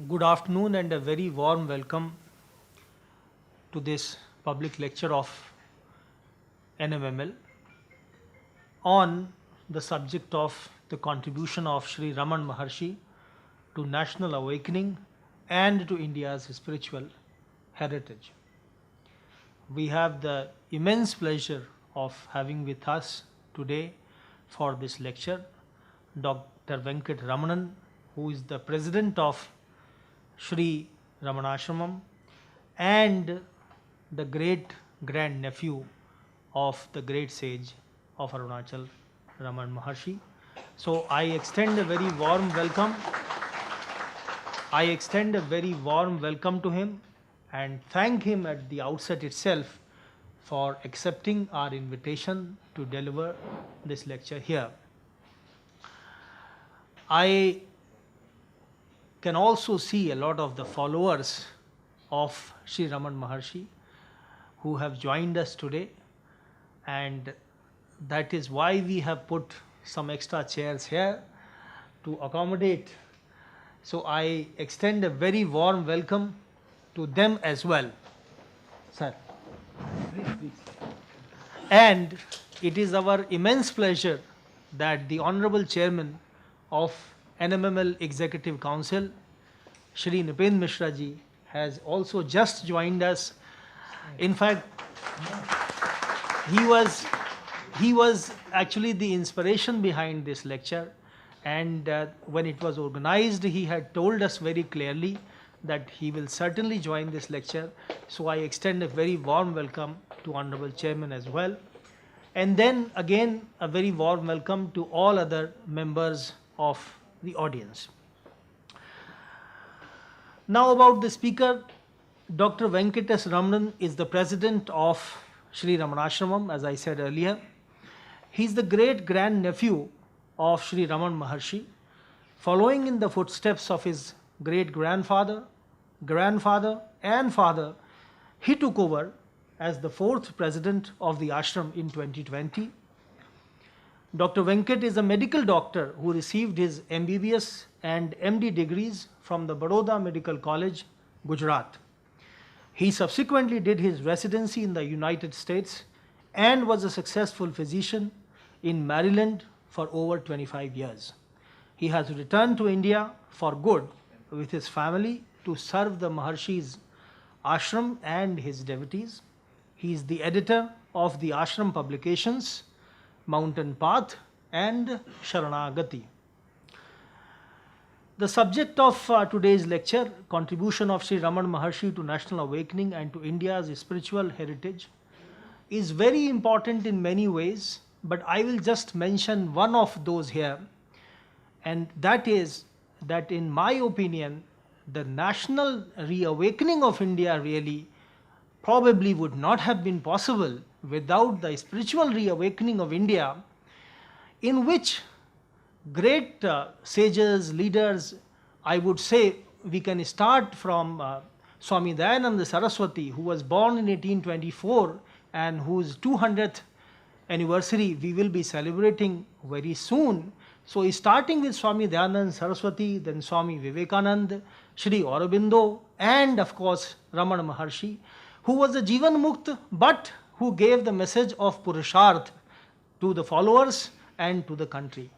Good afternoon and a very warm welcome to this public lecture of NMML on the subject of the contribution of Sri Raman Maharshi to national awakening and to India's spiritual heritage. We have the immense pleasure of having with us today for this lecture Dr. Venkat Ramanan, who is the president of Sri Ramanasramam and the great grandnephew of the great sage of Arunachal, Raman Maharshi. So I extend a very warm welcome. To him and thank him at the outset itself for accepting our invitation to deliver this lecture here. I can also see a lot of the followers of Sri Raman Maharshi who have joined us today, and that is why we have put some extra chairs here to accommodate. So I extend a very warm welcome to them as well. Sir. Please. And it is our immense pleasure that the Honorable Chairman of NMML Executive Council, Shri Mishra ji, has also just joined us. In fact, he was actually the inspiration behind this lecture, and when it was organized, he had told us very clearly that he will certainly join this lecture. So I extend a very warm welcome to Honorable Chairman as well. And then again, a very warm welcome to all other members of the audience. Now about the speaker, Dr. Venkat Ramanan is the president of Sri Ramanasramam, as I said earlier. He is the great grandnephew of Sri Raman Maharshi, following in the footsteps of his great grandfather, grandfather and father. He took over as the fourth president of the ashram in 2020. Dr. Venkat is a medical doctor who received his MBBS and MD degrees from the Baroda Medical College, Gujarat. He subsequently did his residency in the United States and was a successful physician in Maryland for over 25 years. He has returned to India for good with his family to serve the Maharshi's ashram and his devotees. He is the editor of the ashram publications Mountain Path and Sharanagati. The subject of today's lecture, contribution of Sri Raman Maharshi to national awakening and to India's spiritual heritage, is very important in many ways, but I will just mention one of those here, and that is that in my opinion, the national reawakening of India really probably would not have been possible without the spiritual reawakening of India, in which great sages, leaders, I would say we can start from Swami Dayananda Saraswati, who was born in 1824 and whose 200th anniversary we will be celebrating very soon. So starting with Swami Dayananda Saraswati, then Swami Vivekananda, Sri Aurobindo, and of course Ramana Maharshi, who was a Jivan Mukt, but who gave the message of Purusharth to the followers and to the country.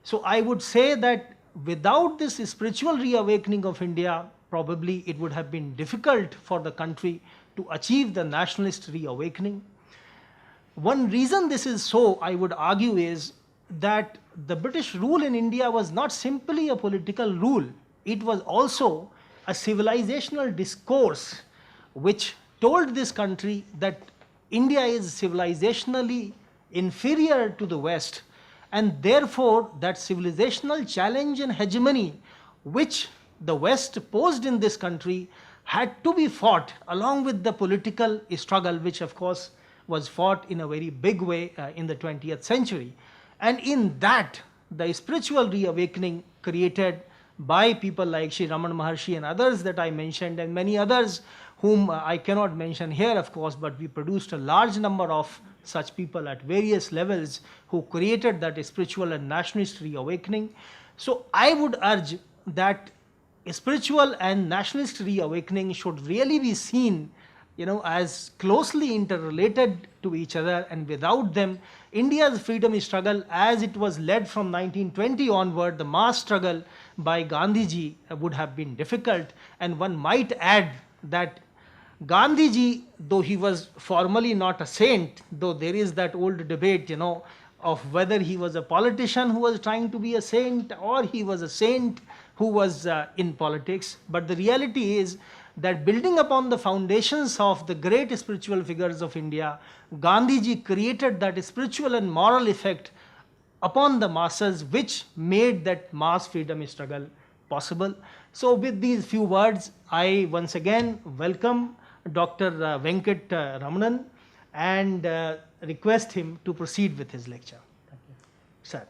So I would say that without this spiritual reawakening of India, probably it would have been difficult for the country to achieve the nationalist reawakening. One reason this is so, I would argue, is that the British rule in India was not simply a political rule. It was also a civilizational discourse which told this country that India is civilizationally inferior to the West, and therefore that civilizational challenge and hegemony which the West posed in this country had to be fought along with the political struggle, which of course was fought in a very big way in the 20th century. And in that, the spiritual reawakening created by people like Sri Raman Maharshi and others that I mentioned, and many others whom I cannot mention here, of course, but we produced a large number of such people at various levels who created that spiritual and nationalist reawakening. So I would urge that spiritual and nationalist reawakening should really be seen, as closely interrelated to each other, and without them, India's freedom struggle, as it was led from 1920 onward, the mass struggle by Gandhiji, would have been difficult. And one might add that Gandhiji, though he was formally not a saint, though there is that old debate, of whether he was a politician who was trying to be a saint or he was a saint who was in politics. But the reality is that building upon the foundations of the great spiritual figures of India, Gandhiji created that spiritual and moral effect upon the masses, which made that mass freedom struggle possible. So, with these few words, I once again welcome Dr. Venkat Ramanan and request him to proceed with his lecture. Thank you. Sir.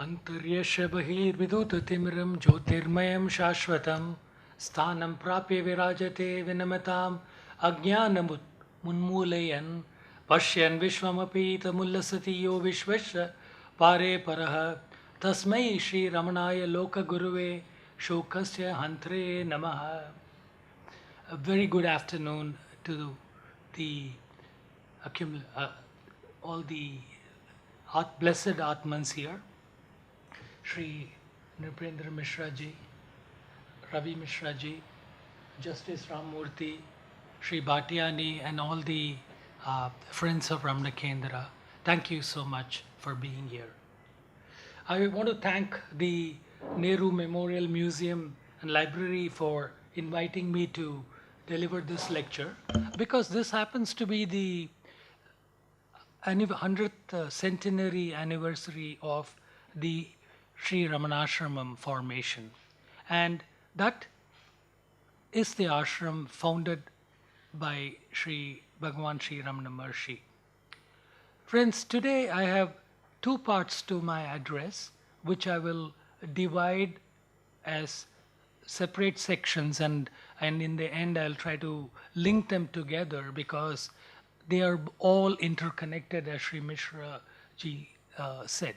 Antaryasya bahirvidutatimiram jyotirmayam shashvatam sthanam prapya virajate vinamatam ajnanam munmulayan pashyan vishwamapi tamullasati yo vishvasya pare paraha tasmai Shri Ramanaya Loka Guruve Shokasya Hantre Namaha. A very good afternoon to the all the blessed Atmans here. Shri Nripendra Mishra ji, Ravi Mishra ji, Justice Ramurthy, Shri Bhatyani, and all the friends of Ramana Kendra. Thank you so much for being here. I want to thank the Nehru Memorial Museum and Library for inviting me to deliver this lecture, because this happens to be the 100th centenary anniversary of the Sri Ramanasramam formation, and that is the ashram founded by Sri Bhagavan Sri Ramana Maharshi. Friends, today I have two parts to my address, which I will divide as separate sections, and in the end I'll try to link them together because they are all interconnected, as Sri Mishra ji said.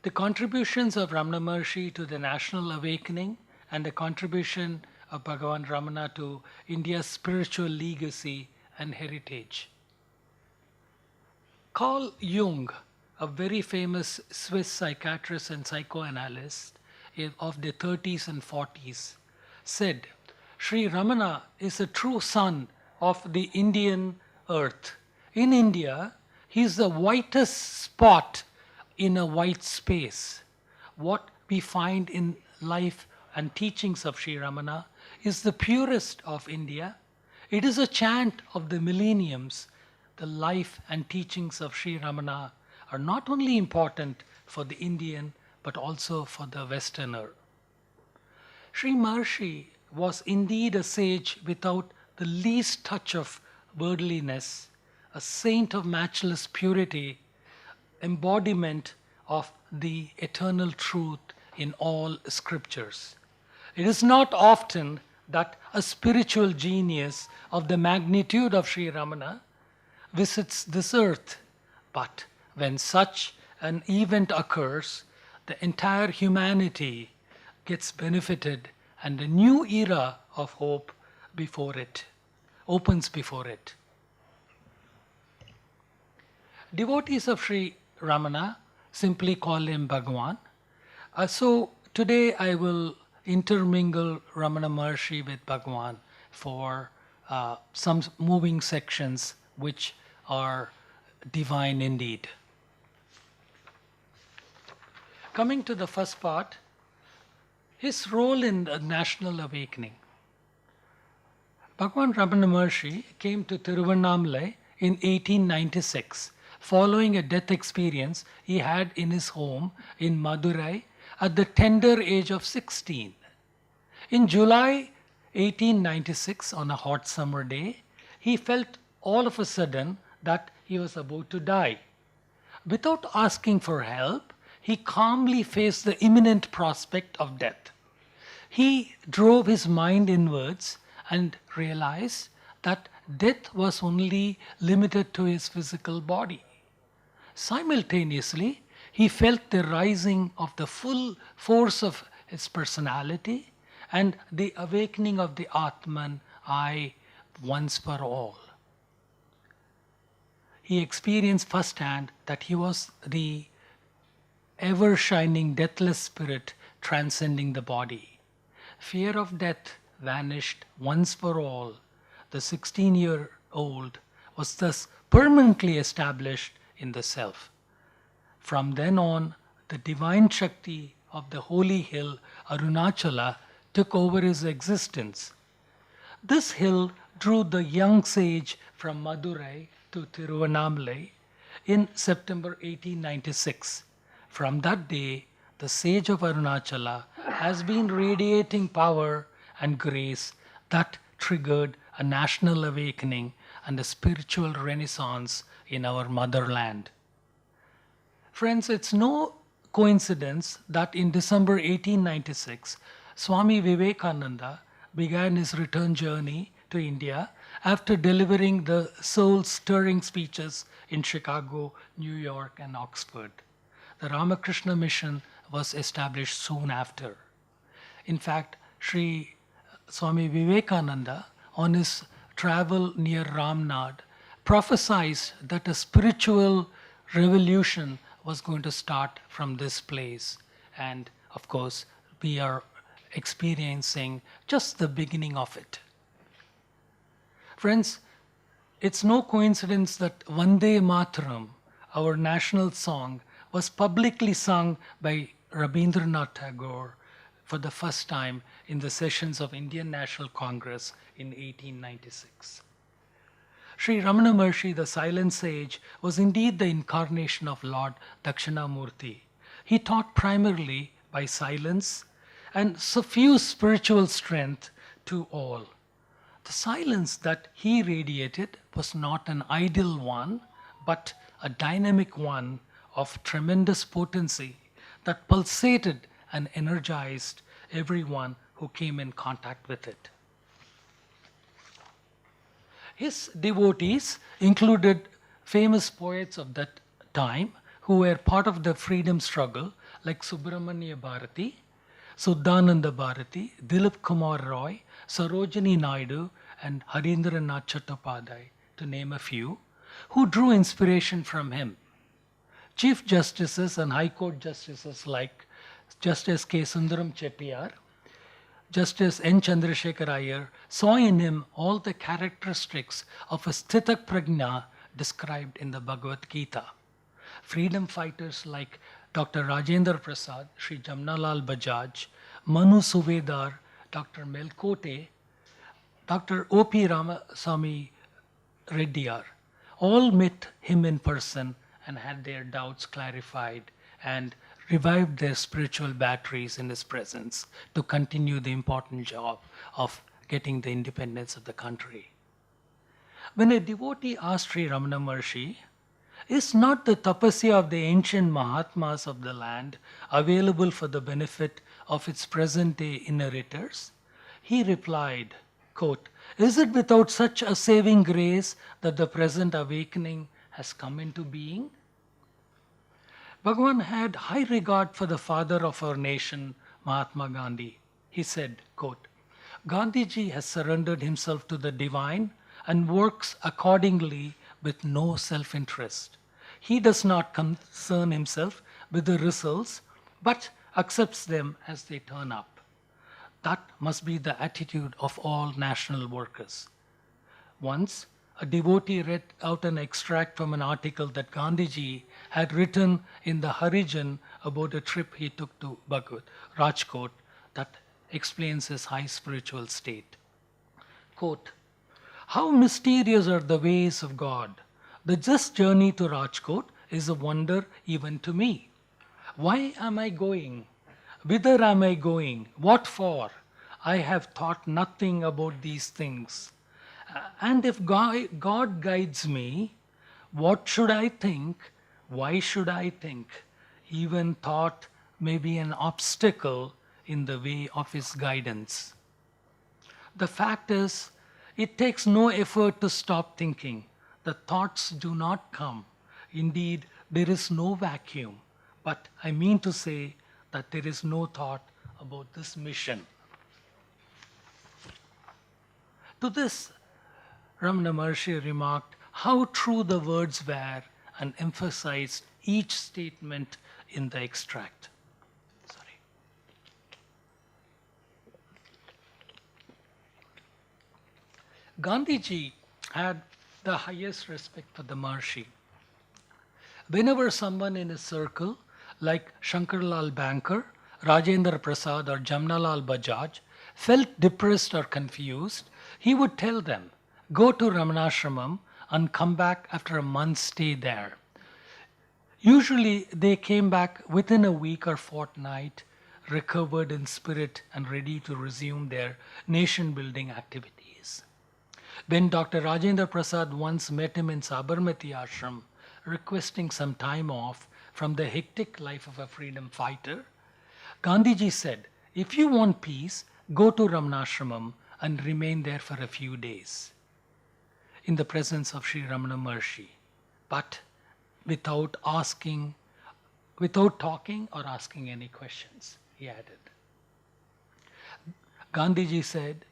The contributions of Ramana Maharshi to the national awakening and the contribution of Bhagavan Ramana to India's spiritual legacy and heritage. Carl Jung, a very famous Swiss psychiatrist and psychoanalyst of the 30s and 40s, said, Sri Ramana is a true son of the Indian earth. In India, he is the whitest spot in a white space. What we find in life and teachings of Sri Ramana is the purest of India. It is a chant of the millenniums. The life and teachings of Sri Ramana are not only important for the Indian but also for the Westerner. Sri Maharshi was indeed a sage without the least touch of worldliness, a saint of matchless purity, embodiment of the eternal truth in all scriptures. It is not often that a spiritual genius of the magnitude of Sri Ramana visits this earth, but when such an event occurs, the entire humanity gets benefited and a new era of hope opens before it. Devotees of Sri Ramana simply call him Bhagavan. So today I will intermingle Ramana Maharshi with Bhagavan for some moving sections which are divine indeed. Coming to the first part, his role in the national awakening. Bhagavan Ramana Maharshi came to Tiruvannamalai in 1896, following a death experience he had in his home in Madurai at the tender age of 16. In July 1896, on a hot summer day, he felt all of a sudden that he was about to die. Without asking for help, he calmly faced the imminent prospect of death. He drove his mind inwards and realized that death was only limited to his physical body. Simultaneously, he felt the rising of the full force of his personality and the awakening of the Atman, I, once for all. He experienced firsthand that he was the ever shining deathless spirit transcending the body. Fear of death vanished once for all. The 16-year-old was thus permanently established in the self. From then on, the divine Shakti of the holy hill Arunachala took over his existence. This hill drew the young sage from Madurai to Tiruvannamalai in September 1896. From that day, the sage of Arunachala has been radiating power and grace that triggered a national awakening and a spiritual renaissance in our motherland. Friends, it's no coincidence that in December 1896, Swami Vivekananda began his return journey to India after delivering the soul-stirring speeches in Chicago, New York, and Oxford. The Ramakrishna mission was established soon after. In fact, Sri Swami Vivekananda, on his travel near Ramnad, prophesied that a spiritual revolution was going to start from this place. And of course, we are experiencing just the beginning of it. Friends, it's no coincidence that Vande Mataram, our national song, was publicly sung by Rabindranath Tagore for the first time in the sessions of Indian National Congress in 1896. Sri Ramana Maharshi, the silent sage, was indeed the incarnation of Lord Dakshinamurti. He taught primarily by silence and suffused spiritual strength to all. The silence that he radiated was not an idle one, but a dynamic one of tremendous potency that pulsated and energized everyone who came in contact with it. His devotees included famous poets of that time who were part of the freedom struggle, like Subramanya Bharati, Suddhananda Bharati, Dilip Kumar Roy, Sarojini Naidu, and Harindranath Chattopadhyay, to name a few, who drew inspiration from him. Chief Justices and High Court Justices like Justice K. Sundaram Chettiar, Justice N. Chandrasekhar Iyer saw in him all the characteristics of a Sthitak Prajna described in the Bhagavad Gita. Freedom fighters like Dr. Rajendra Prasad, Sri Jamnalal Bajaj, Manu Suvedar, Dr. Melkote, Dr. O.P. Ramasamy Reddyar, all met him in person and had their doubts clarified and revived their spiritual batteries in his presence to continue the important job of getting the independence of the country. When a devotee asked Sri Ramana Maharshi, "Is not the tapasya of the ancient Mahatmas of the land available for the benefit of its present-day inheritors?" He replied, quote, "Is it without such a saving grace that the present awakening has come into being?" Bhagavan had high regard for the father of our nation, Mahatma Gandhi. He said, quote, "Gandhiji has surrendered himself to the divine and works accordingly with no self-interest. He does not concern himself with the results, but accepts them as they turn up. That must be the attitude of all national workers." Once, a devotee read out an extract from an article that Gandhiji had written in the Harijan about a trip he took to Rajkot that explains his high spiritual state. Quote, "How mysterious are the ways of God. The just journey to Rajkot is a wonder even to me. Why am I going? Whither am I going? What for? I have thought nothing about these things. And if God guides me, what should I think? Why should I think? Even thought may be an obstacle in the way of his guidance." The fact is, It takes no effort to stop thinking. The thoughts do not come. Indeed, there is no vacuum. But I mean to say that there is no thought about this mission. To this, Ramana Maharshi remarked how true the words were and emphasized each statement in the extract. Sorry. Gandhiji had the highest respect for the Maharshi. Whenever someone in his circle, like Shankarlal Banker, Rajendra Prasad, or Jamnalal Bajaj, felt depressed or confused, he would tell them, go to Ramanasramam and come back after a month's stay there. Usually they came back within a week or fortnight, recovered in spirit and ready to resume their nation-building activities. When Dr. Rajendra Prasad once met him in Sabarmati Ashram, requesting some time off from the hectic life of a freedom fighter, Gandhiji said, if you want peace, go to Ramanasramam and remain there for a few days in the presence of Sri Ramana Maharshi, but without talking or asking any questions, he added. Gandhiji said,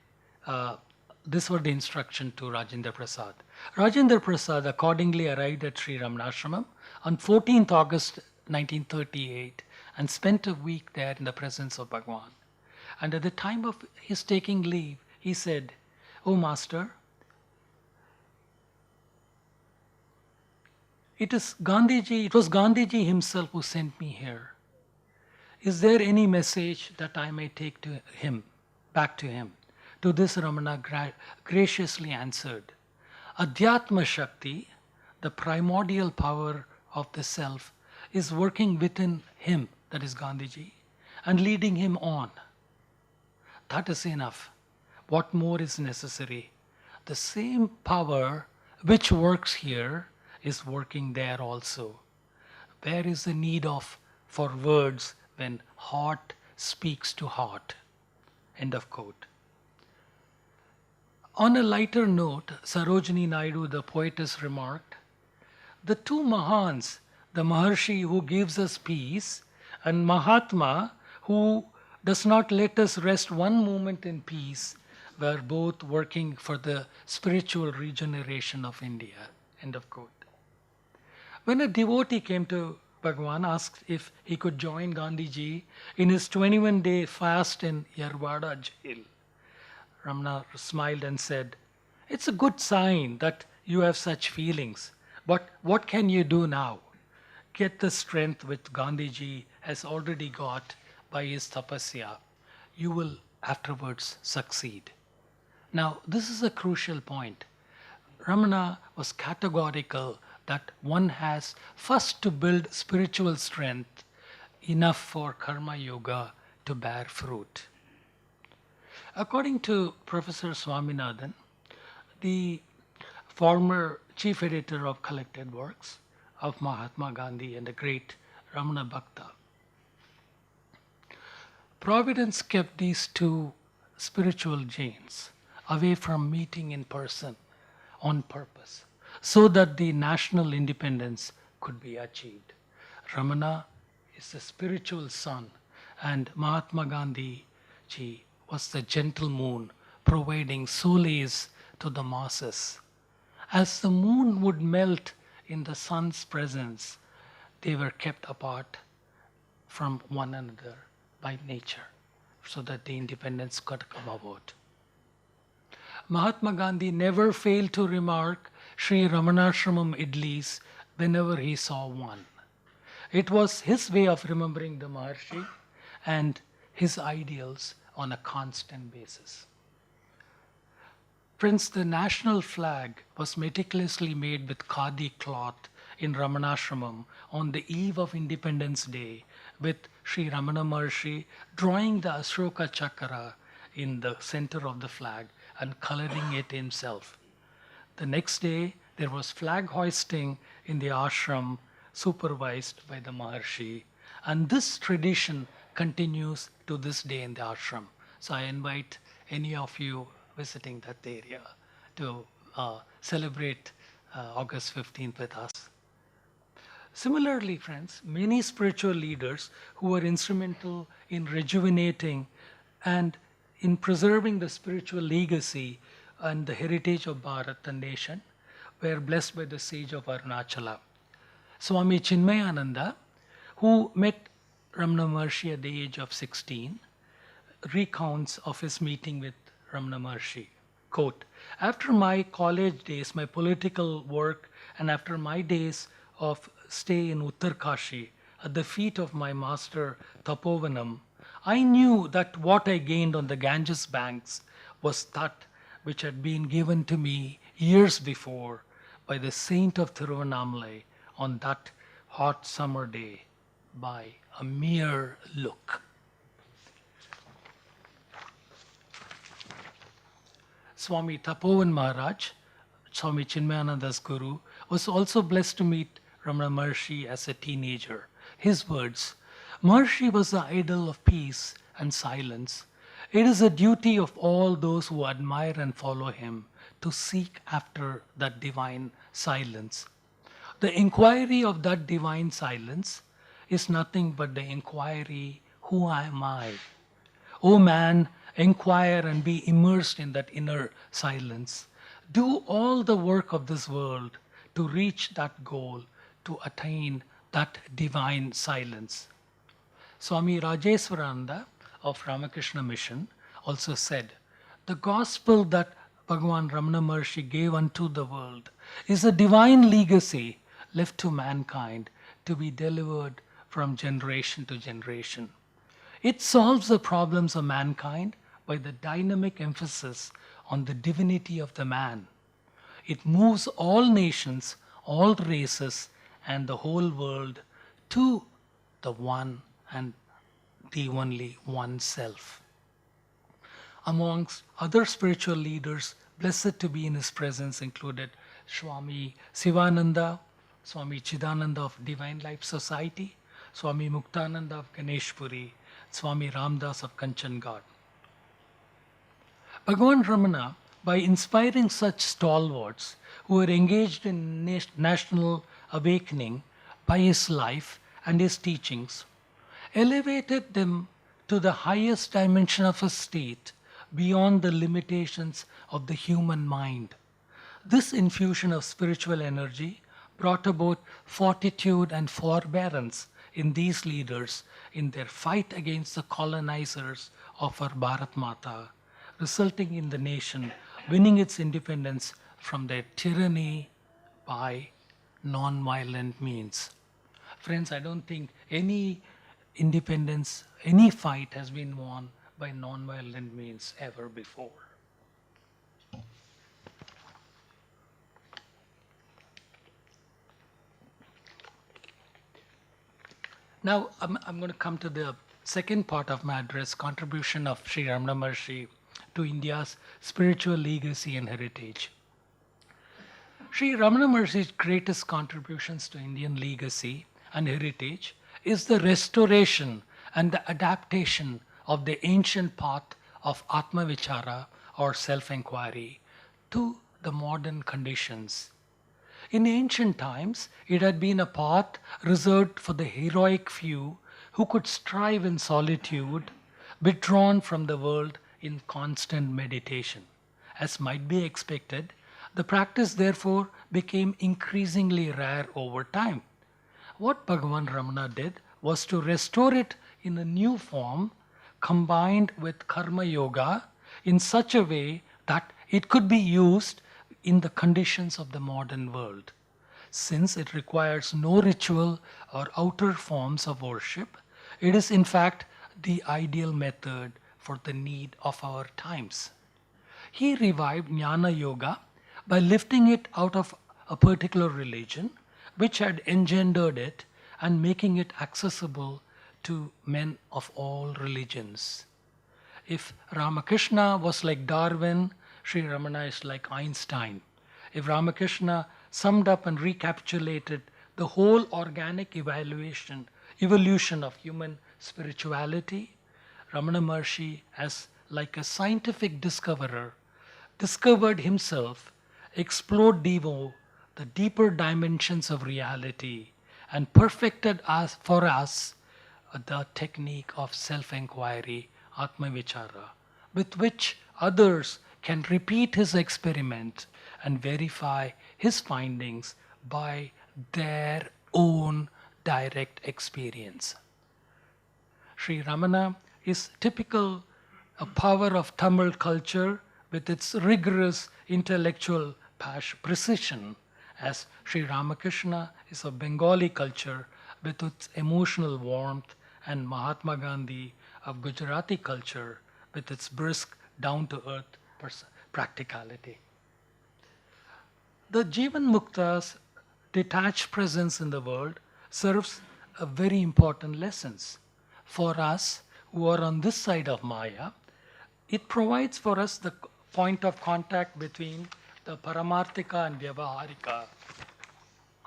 this was the instruction to Rajendra Prasad. Rajendra Prasad accordingly arrived at Sri Ramanasramam on 14th August 1938 and spent a week there in the presence of Bhagwan. And at the time of his taking leave, he said, "O Master, it was Gandhiji himself who sent me here. Is there any message that I may take to him, back to him?" To this Ramana graciously answered, Adhyatma Shakti, the primordial power of the self, is working within him, that is Gandhiji, and leading him on. That is enough. What more is necessary? The same power which works here is working there also. Where is the need for words when heart speaks to heart? End of quote. On a lighter note, Sarojini Naidu, the poetess, remarked, the two Mahans, the Maharshi who gives us peace and Mahatma who does not let us rest one moment in peace, were both working for the spiritual regeneration of India. End of quote. When a devotee came to Bhagwan, asked if he could join Gandhiji in his 21-day fast in Yarwada jail, Ramana smiled and said, it's a good sign that you have such feelings, but what can you do now? Get the strength which Gandhiji has already got by his tapasya. You will afterwards succeed. Now, this is a crucial point. Ramana was categorical that one has first to build spiritual strength enough for karma yoga to bear fruit. According to Professor Swaminathan, the former chief editor of Collected Works of Mahatma Gandhi and the great Ramana Bhakta, Providence kept these two spiritual giants away from meeting in person on purpose so that the national independence could be achieved. Ramana is the spiritual sun and Mahatma Gandhi ji was the gentle moon providing solace to the masses. As the moon would melt in the sun's presence, they were kept apart from one another by nature so that the independence could come about. Mahatma Gandhi never failed to remark Sri Ramanasramam idlis whenever he saw one. It was his way of remembering the Maharshi and his ideals on a constant basis. Friends, the national flag was meticulously made with khadi cloth in Ramanasramam on the eve of Independence Day, with Sri Ramana Maharshi drawing the Ashoka Chakra in the center of the flag and coloring it himself. The next day, there was flag hoisting in the ashram supervised by the Maharshi, and this tradition continues to this day in the ashram. So I invite any of you visiting that area to celebrate August 15th with us. Similarly, friends, many spiritual leaders who were instrumental in rejuvenating and in preserving the spiritual legacy and the heritage of Bharat, the nation, were blessed by the sage of Arunachala. Swami Chinmayananda, who met Ramana Maharshi at the age of 16, recounts of his meeting with Ramana Maharshi. Quote, "After my college days, my political work, and after my days of stay in Uttarkashi at the feet of my master Tapovanam, I knew that what I gained on the Ganges banks was that which had been given to me years before by the saint of Thiruvannamalai on that hot summer day by a mere look." Swami Tapovan Maharaj, Swami Chinmayananda's guru, was also blessed to meet Ramana Maharshi as a teenager. His words, "Maharshi was the idol of peace and silence. It is a duty of all those who admire and follow him to seek after that divine silence. The inquiry of that divine silence is nothing but the inquiry, who am I? O man, inquire and be immersed in that inner silence. Do all the work of this world to reach that goal, to attain that divine silence." Swami Rajeswarananda of Ramakrishna Mission also said, "The gospel that Bhagavan Ramana Maharshi gave unto the world is a divine legacy left to mankind to be delivered from generation to generation. It solves the problems of mankind by the dynamic emphasis on the divinity of the man. It moves all nations, all races, and the whole world to the one and the only one self." Amongst other spiritual leaders blessed to be in his presence included Swami Sivananda, Swami Chidananda of Divine Life Society, Swami Muktananda of Ganeshpuri, Swami Ramdas of Kanchangarh. Bhagavan Ramana, by inspiring such stalwarts who were engaged in national awakening by his life and his teachings, elevated them to the highest dimension of a state beyond the limitations of the human mind. This infusion of spiritual energy brought about fortitude and forbearance in these leaders in their fight against the colonizers of our Bharat Mata, resulting in the nation winning its independence from their tyranny by non-violent means. Friends, I don't think any independence, any fight has been won by non-violent means ever before. Now, I'm going to come to the second part of my address, contribution of Sri Ramana Maharshi to India's spiritual legacy and heritage. Sri Ramana Maharshi's greatest contributions to Indian legacy and heritage is the restoration and the adaptation of the ancient path of Atma Vichara or self-inquiry to the modern conditions. In ancient times, it had been a path reserved for the heroic few who could strive in solitude, withdrawn from the world in constant meditation. As might be expected, the practice therefore became increasingly rare over time. What Bhagavan Ramana did was to restore it in a new form combined with karma yoga in such a way that it could be used in the conditions of the modern world. Since it requires no ritual or outer forms of worship, it is in fact the ideal method for the need of our times. He revived Jnana Yoga by lifting it out of a particular religion which had engendered it and making it accessible to men of all religions. If Ramakrishna was like Darwin, Sri Ramana is like Einstein. If Ramakrishna summed up and recapitulated the whole organic evolution of human spirituality, Ramana Maharshi, as like a scientific discoverer, discovered himself, explored the deeper dimensions of reality, and perfected for us the technique of self-inquiry, Atma Vichara, with which others can repeat his experiment and verify his findings by their own direct experience. Sri Ramana is typical a power of Tamil culture with its rigorous intellectual precision, as Sri Ramakrishna is of Bengali culture with its emotional warmth, and Mahatma Gandhi of Gujarati culture with its brisk, down-to-earth practicality. The Jivan Mukta's detached presence in the world serves a very important lessons. For us who are on this side of Maya, it provides for us the point of contact between the Paramarthika and Vyavaharika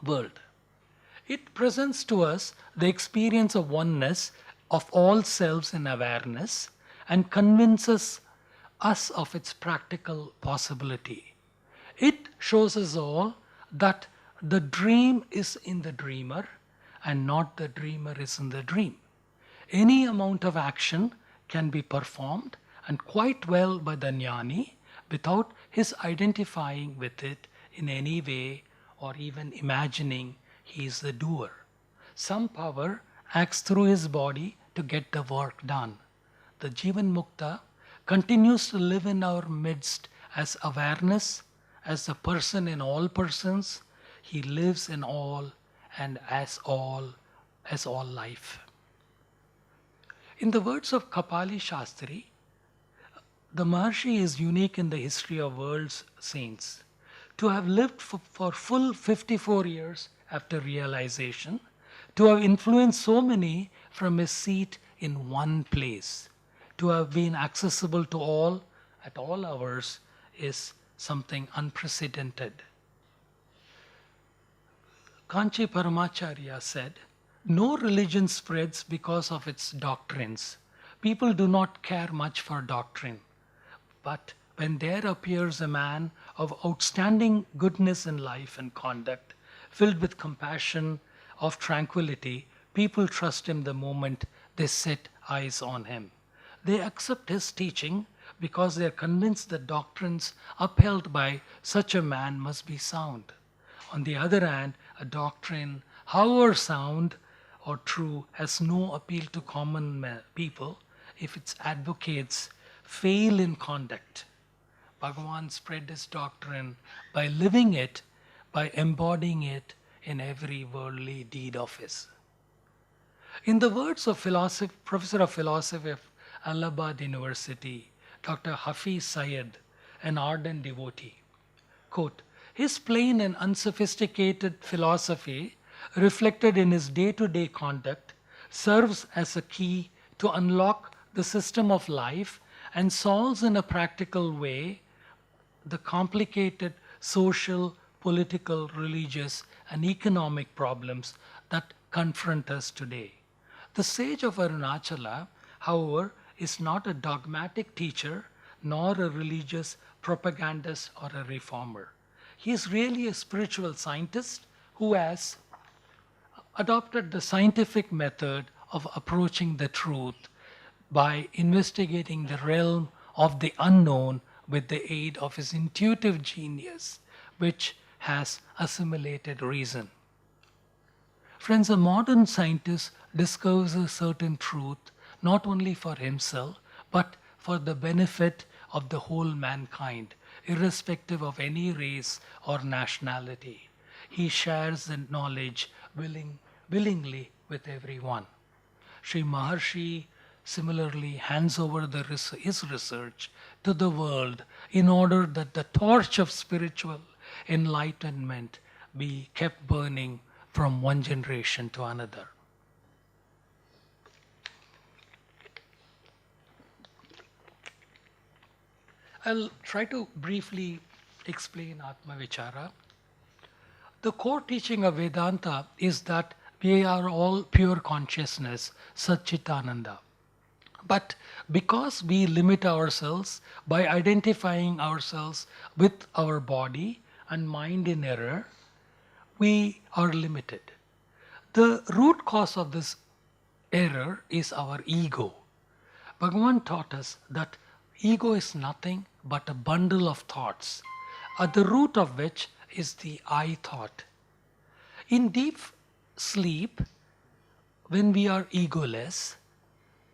world. It presents to us the experience of oneness of all selves in awareness and convinces us of its practical possibility. It shows us all that the dream is in the dreamer and not the dreamer is in the dream. Any amount of action can be performed and quite well by the jnani without his identifying with it in any way or even imagining he is the doer. Some power acts through his body to get the work done. The Jivan Mukta continues to live in our midst as awareness, as the person in all persons. He lives in all and as all life. In the words of Kapali Shastri, the Maharshi is unique in the history of world's saints. To have lived for full 54 years after realization, to have influenced so many from his seat in one place, to have been accessible to all at all hours is something unprecedented. Kanchi Paramacharya said, "No religion spreads because of its doctrines. People do not care much for doctrine. But when there appears a man of outstanding goodness in life and conduct, filled with compassion, of tranquility, people trust him the moment they set eyes on him. They accept his teaching because they are convinced the doctrines upheld by such a man must be sound. On the other hand, a doctrine, however sound or true, has no appeal to common people if its advocates fail in conduct. Bhagavan spread his doctrine by living it, by embodying it in every worldly deed of his." In the words of Professor of Philosophy of Allahabad University, Dr. Hafiz Syed, an ardent devotee, quote, "His plain and unsophisticated philosophy, reflected in his day-to-day conduct, serves as a key to unlock the system of life and solves in a practical way the complicated social, political, religious, and economic problems that confront us today. The sage of Arunachala, however, is not a dogmatic teacher nor a religious propagandist or a reformer. He is really a spiritual scientist who has adopted the scientific method of approaching the truth by investigating the realm of the unknown with the aid of his intuitive genius, which has assimilated reason. Friends, a modern scientist discovers a certain truth not only for himself, but for the benefit of the whole mankind, irrespective of any race or nationality. He shares the knowledge willingly with everyone. Sri Maharshi similarly hands over his research to the world in order that the torch of spiritual enlightenment be kept burning from one generation to another. I'll try to briefly explain Atma Vichara. The core teaching of Vedanta is that we are all pure consciousness, Satchitananda. But because we limit ourselves by identifying ourselves with our body and mind in error, we are limited. The root cause of this error is our ego. Bhagavan taught us that ego is nothing but a bundle of thoughts, at the root of which is the I thought. In deep sleep, when we are egoless,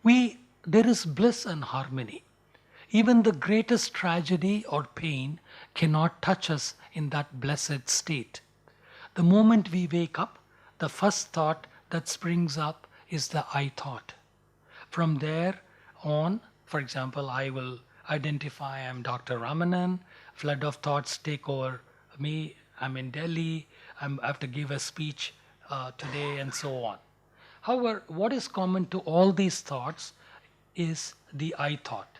there is bliss and harmony. Even the greatest tragedy or pain cannot touch us in that blessed state. The moment we wake up, the first thought that springs up is the I thought. From there on, for example, I will identify I'm Dr. Ramanan, flood of thoughts take over me, I'm in Delhi, I have to give a speech today, and so on. However, what is common to all these thoughts is the I thought.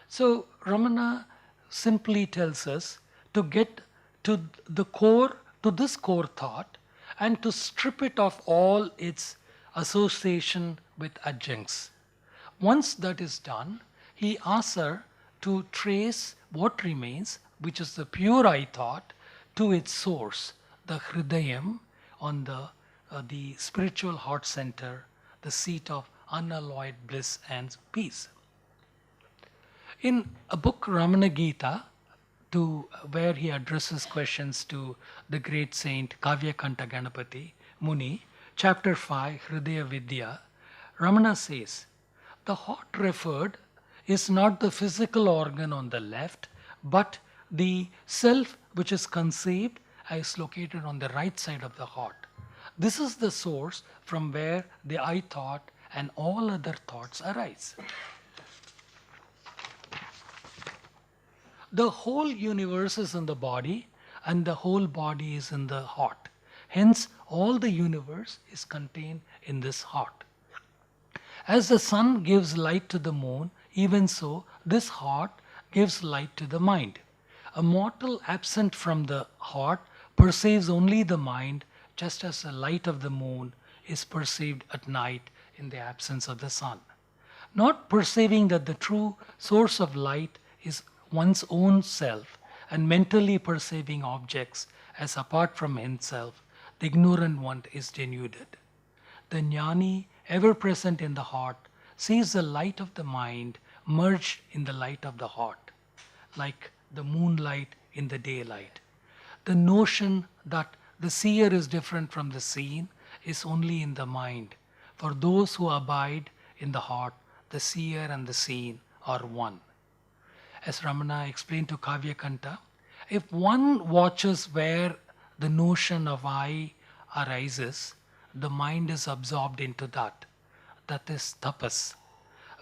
So Ramana simply tells us to get to this core thought, and to strip it of all its association with adjuncts. Once that is done, he asks her to trace what remains, which is the pure I thought, to its source, the Hridayam, on the spiritual heart center, the seat of unalloyed bliss and peace. In a book, Ramana Gita, where he addresses questions to the great saint Kavyakanta Ganapati Muni, chapter 5, Hridaya Vidya, Ramana says, the heart referred is not the physical organ on the left, but the self which is conceived is located on the right side of the heart. This is the source from where the I thought and all other thoughts arise. The whole universe is in the body, and the whole body is in the heart. Hence, all the universe is contained in this heart. As the sun gives light to the moon, even so, this heart gives light to the mind. A mortal absent from the heart perceives only the mind, just as the light of the moon is perceived at night in the absence of the sun. Not perceiving that the true source of light is one's own self, and mentally perceiving objects as apart from himself, the ignorant one is denuded. The jnani, ever present in the heart, sees the light of the mind merged in the light of the heart, like the moonlight in the daylight. The notion that the seer is different from the seen is only in the mind. For those who abide in the heart, the seer and the seen are one. As Ramana explained to Kavyakanta, if one watches where the notion of I arises, the mind is absorbed into that. That is tapas.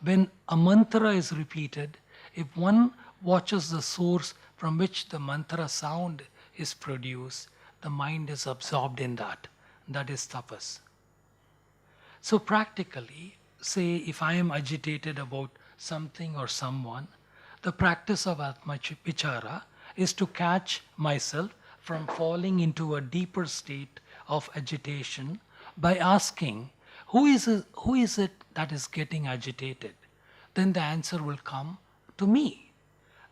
When a mantra is repeated, if one watches the source from which the mantra sound is produced, the mind is absorbed in that. That is tapas. So practically, say if I am agitated about something or someone, the practice of Atma Vichara is to catch myself from falling into a deeper state of agitation by asking, who is it that is getting agitated? Then the answer will come to me.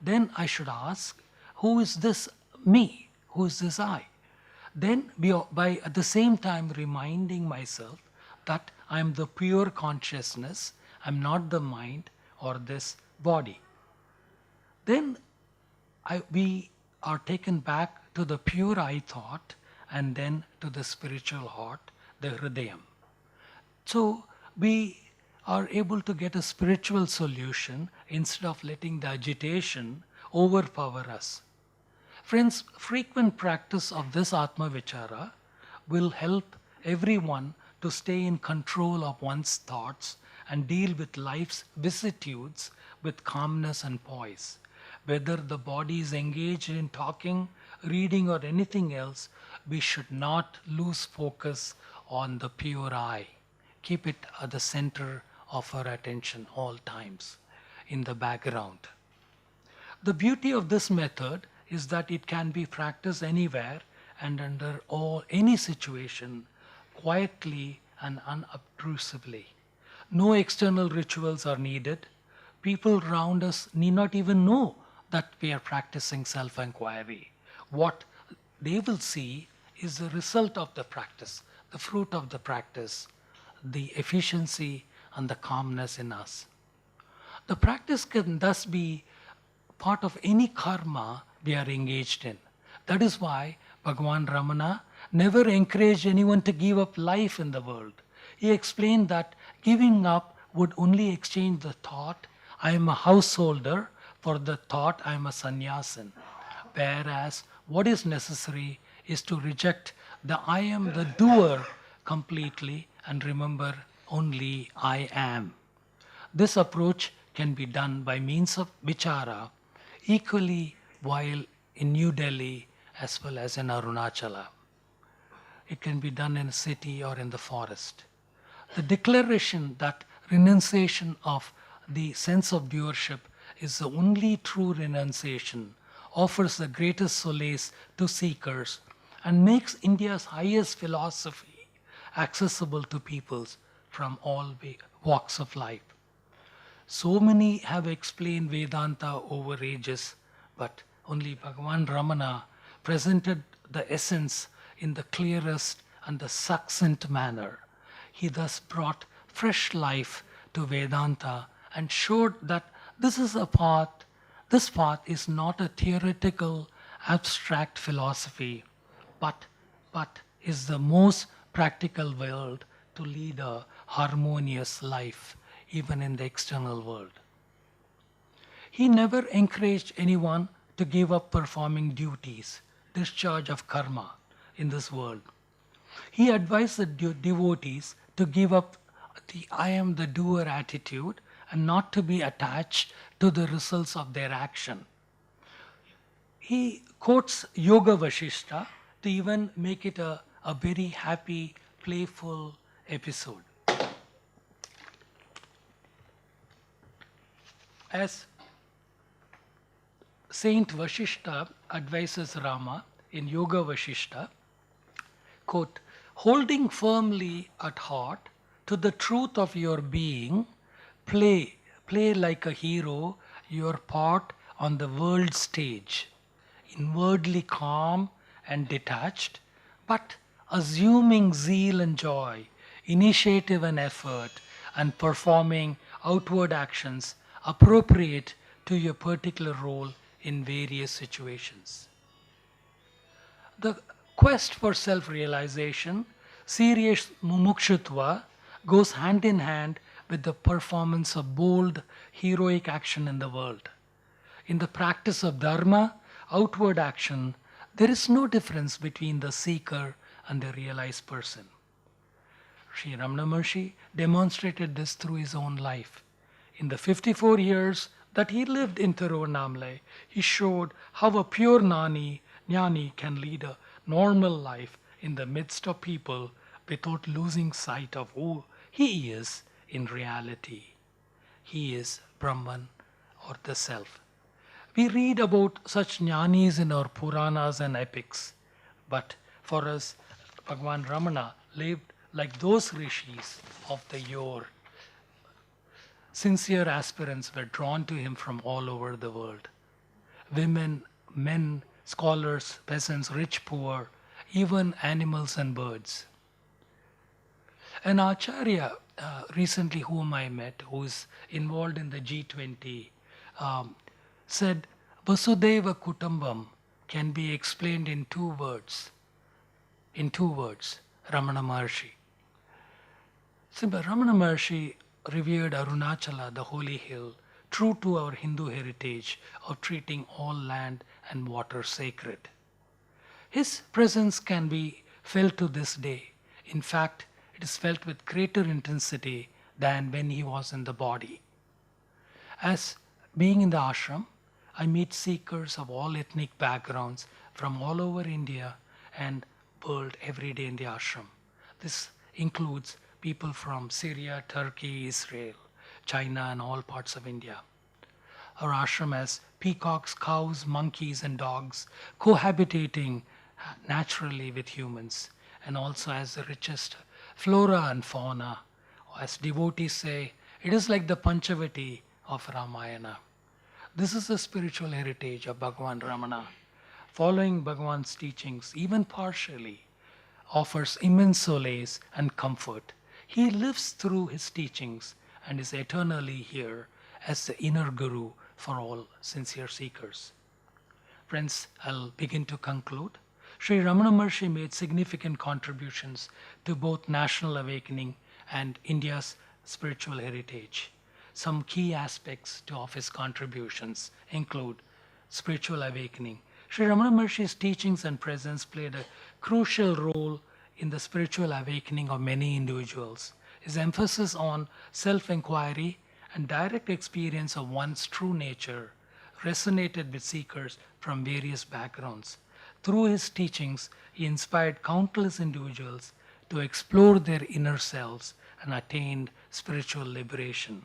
Then I should ask, who is this me? Who is this I? Then by at the same time reminding myself that I am the pure consciousness, I am not the mind or this body. Then we are taken back to the pure I thought, and then to the spiritual heart, the Hridayam. So we are able to get a spiritual solution instead of letting the agitation overpower us. Friends, frequent practice of this Atma Vichara will help everyone to stay in control of one's thoughts and deal with life's vicissitudes with calmness and poise. Whether the body is engaged in talking, reading, or anything else, we should not lose focus on the pure I. Keep it at the center of our attention all times, in the background. The beauty of this method is that it can be practiced anywhere and under any situation, quietly and unobtrusively. No external rituals are needed. People around us need not even know that we are practicing self inquiry. What they will see is the result of the practice, the fruit of the practice, the efficiency and the calmness in us. The practice can thus be part of any karma we are engaged in. That is why Bhagavan Ramana never encouraged anyone to give up life in the world. He explained that giving up would only exchange the thought, I am a householder, for the thought, I am a sannyasin. Whereas what is necessary is to reject the I am the doer completely and remember only I am. This approach can be done by means of vichara, equally while in New Delhi as well as in Arunachala. It can be done in a city or in the forest. The declaration that renunciation of the sense of doership is the only true renunciation offers the greatest solace to seekers and makes India's highest philosophy accessible to peoples from all walks of life. So many have explained Vedanta over ages, but only Bhagavan Ramana presented the essence in the clearest and the succinct manner. He thus brought fresh life to Vedanta and showed that this path is not a theoretical, abstract philosophy, but is the most practical world to lead a harmonious life, even in the external world. He never encouraged anyone to give up performing duties, discharge of karma in this world. He advised the devotees to give up the I am the doer attitude and not to be attached to the results of their action. He quotes Yoga Vashishta to even make it a very happy, playful episode. As Saint Vashishta advises Rama in Yoga Vashishta, quote, holding firmly at heart to the truth of your being, play like a hero your part on the world stage, inwardly calm and detached, but assuming zeal and joy, initiative and effort, and performing outward actions appropriate to your particular role in various situations. The quest for self-realization, serious mumukshutva, goes hand in hand with the performance of bold, heroic action in the world. In the practice of dharma, outward action, there is no difference between the seeker and the realized person. Sri Ramana Maharshi demonstrated this through his own life. In the 54 years that he lived in Tiruvannamalai, he showed how a pure jnani can lead a normal life in the midst of people without losing sight of who he is in reality. He is Brahman or the Self. We read about such jnanis in our Puranas and epics, but for us, Bhagavan Ramana lived like those rishis of the yore. Sincere aspirants were drawn to him from all over the world. Women, men, scholars, peasants, rich, poor, even animals and birds. An acharya recently whom I met, who is involved in the G20, said Vasudeva Kutumbam can be explained in two words. Ramana Maharshi. Simba Ramana Maharshi revered Arunachala, the holy hill, true to our Hindu heritage of treating all land and water sacred. His presence can be felt to this day. In fact, it is felt with greater intensity than when he was in the body. As being in the ashram, I meet seekers of all ethnic backgrounds from all over India and world every day in the ashram. This includes people from Syria, Turkey, Israel, China, and all parts of India. Our ashram has peacocks, cows, monkeys, and dogs cohabitating naturally with humans, and also has the richest flora and fauna As devotees say, it is like the Panchavati of Ramayana. This is the spiritual heritage of Bhagavan Ramana. Following Bhagavan's teachings, even partially, offers immense solace and comfort. He lives through his teachings and is eternally here as the inner guru for all sincere seekers. Friends, I'll begin to conclude. Sri Ramana Maharshi made significant contributions to both national awakening and India's spiritual heritage. Some key aspects of his contributions include spiritual awakening. Sri Ramana Maharshi's teachings and presence played a crucial role in the spiritual awakening of many individuals. His emphasis on self-inquiry and direct experience of one's true nature resonated with seekers from various backgrounds. Through his teachings, he inspired countless individuals to explore their inner selves and attain spiritual liberation.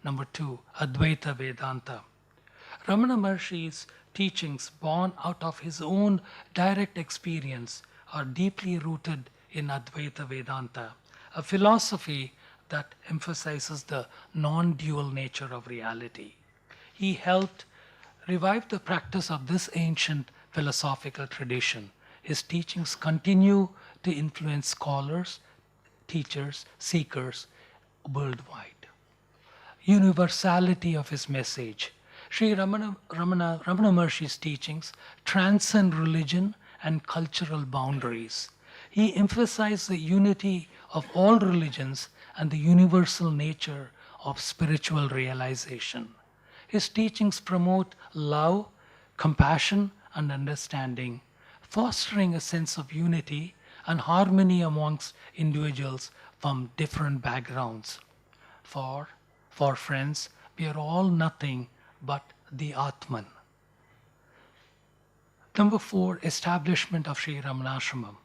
Number 2, Advaita Vedanta. Ramana Maharshi's teachings, born out of his own direct experience, are deeply rooted in Advaita Vedanta, a philosophy that emphasizes the non-dual nature of reality. He helped revive the practice of this ancient philosophical tradition. His teachings continue to influence scholars, teachers, seekers worldwide. Universality of his message. Sri Ramana Maharshi's teachings transcend religion and cultural boundaries. He emphasized the unity of all religions and the universal nature of spiritual realization. His teachings promote love, compassion, and understanding, fostering a sense of unity and harmony amongst individuals from different backgrounds. For friends, we are all nothing but the Atman. Number 4, establishment of Sri Ramanasramam.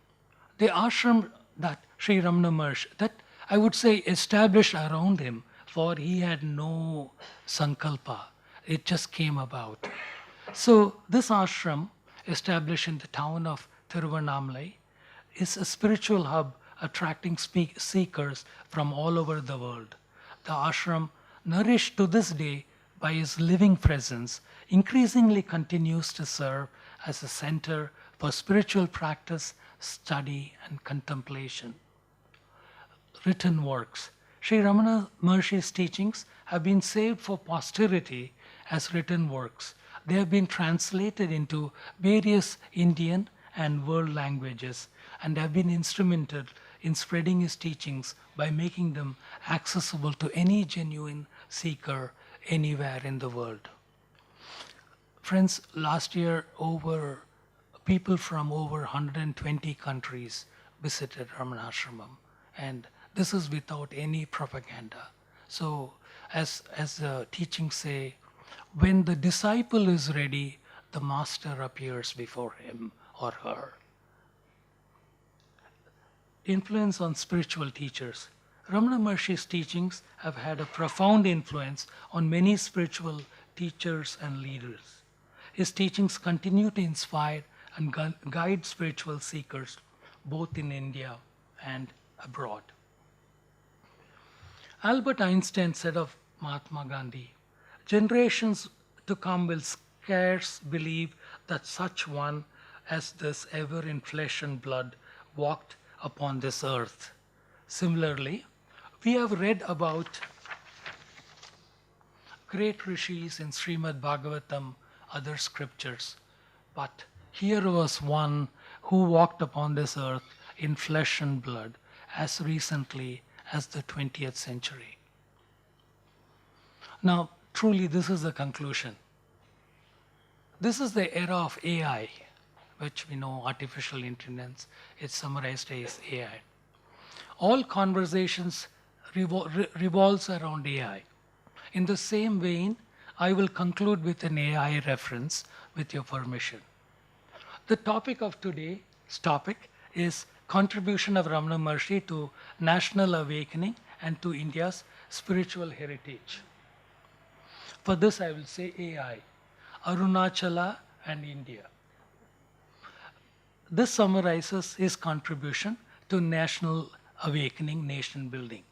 The ashram that Sri Ramana Maharshi, that I would say established around him, for he had no sankalpa. It just came about. So this ashram, established in the town of Tiruvannamalai, is a spiritual hub attracting seekers from all over the world. The ashram, nourished to this day by his living presence, increasingly continues to serve as a center for spiritual practice, study, and contemplation. Written works. Sri Ramana Maharshi's teachings have been saved for posterity as written works. They have been translated into various Indian and world languages and have been instrumental in spreading his teachings by making them accessible to any genuine seeker anywhere in the world. Friends, last year people from over 120 countries visited Ramanasramam, and this is without any propaganda. So as the teachings say, when the disciple is ready, the master appears before him or her. Influence on spiritual teachers. Ramana Maharshi's teachings have had a profound influence on many spiritual teachers and leaders. His teachings continue to inspire and guide spiritual seekers both in India and abroad. Albert Einstein said of Mahatma Gandhi, "Generations to come will scarce believe that such one as this ever in flesh and blood walked upon this earth." Similarly, we have read about great rishis in Srimad Bhagavatam, other scriptures, but here was one who walked upon this earth in flesh and blood as recently as the 20th century. Now, truly, this is the conclusion. This is the era of AI, which we know, artificial intelligence, it's summarized as AI. All conversations revolves around AI. In the same vein, I will conclude with an AI reference with your permission. The topic of today's topic is contribution of Ramana Maharshi to national awakening and to India's spiritual heritage. For this I will say AI, Arunachala and India. This summarizes his contribution to national awakening, nation building.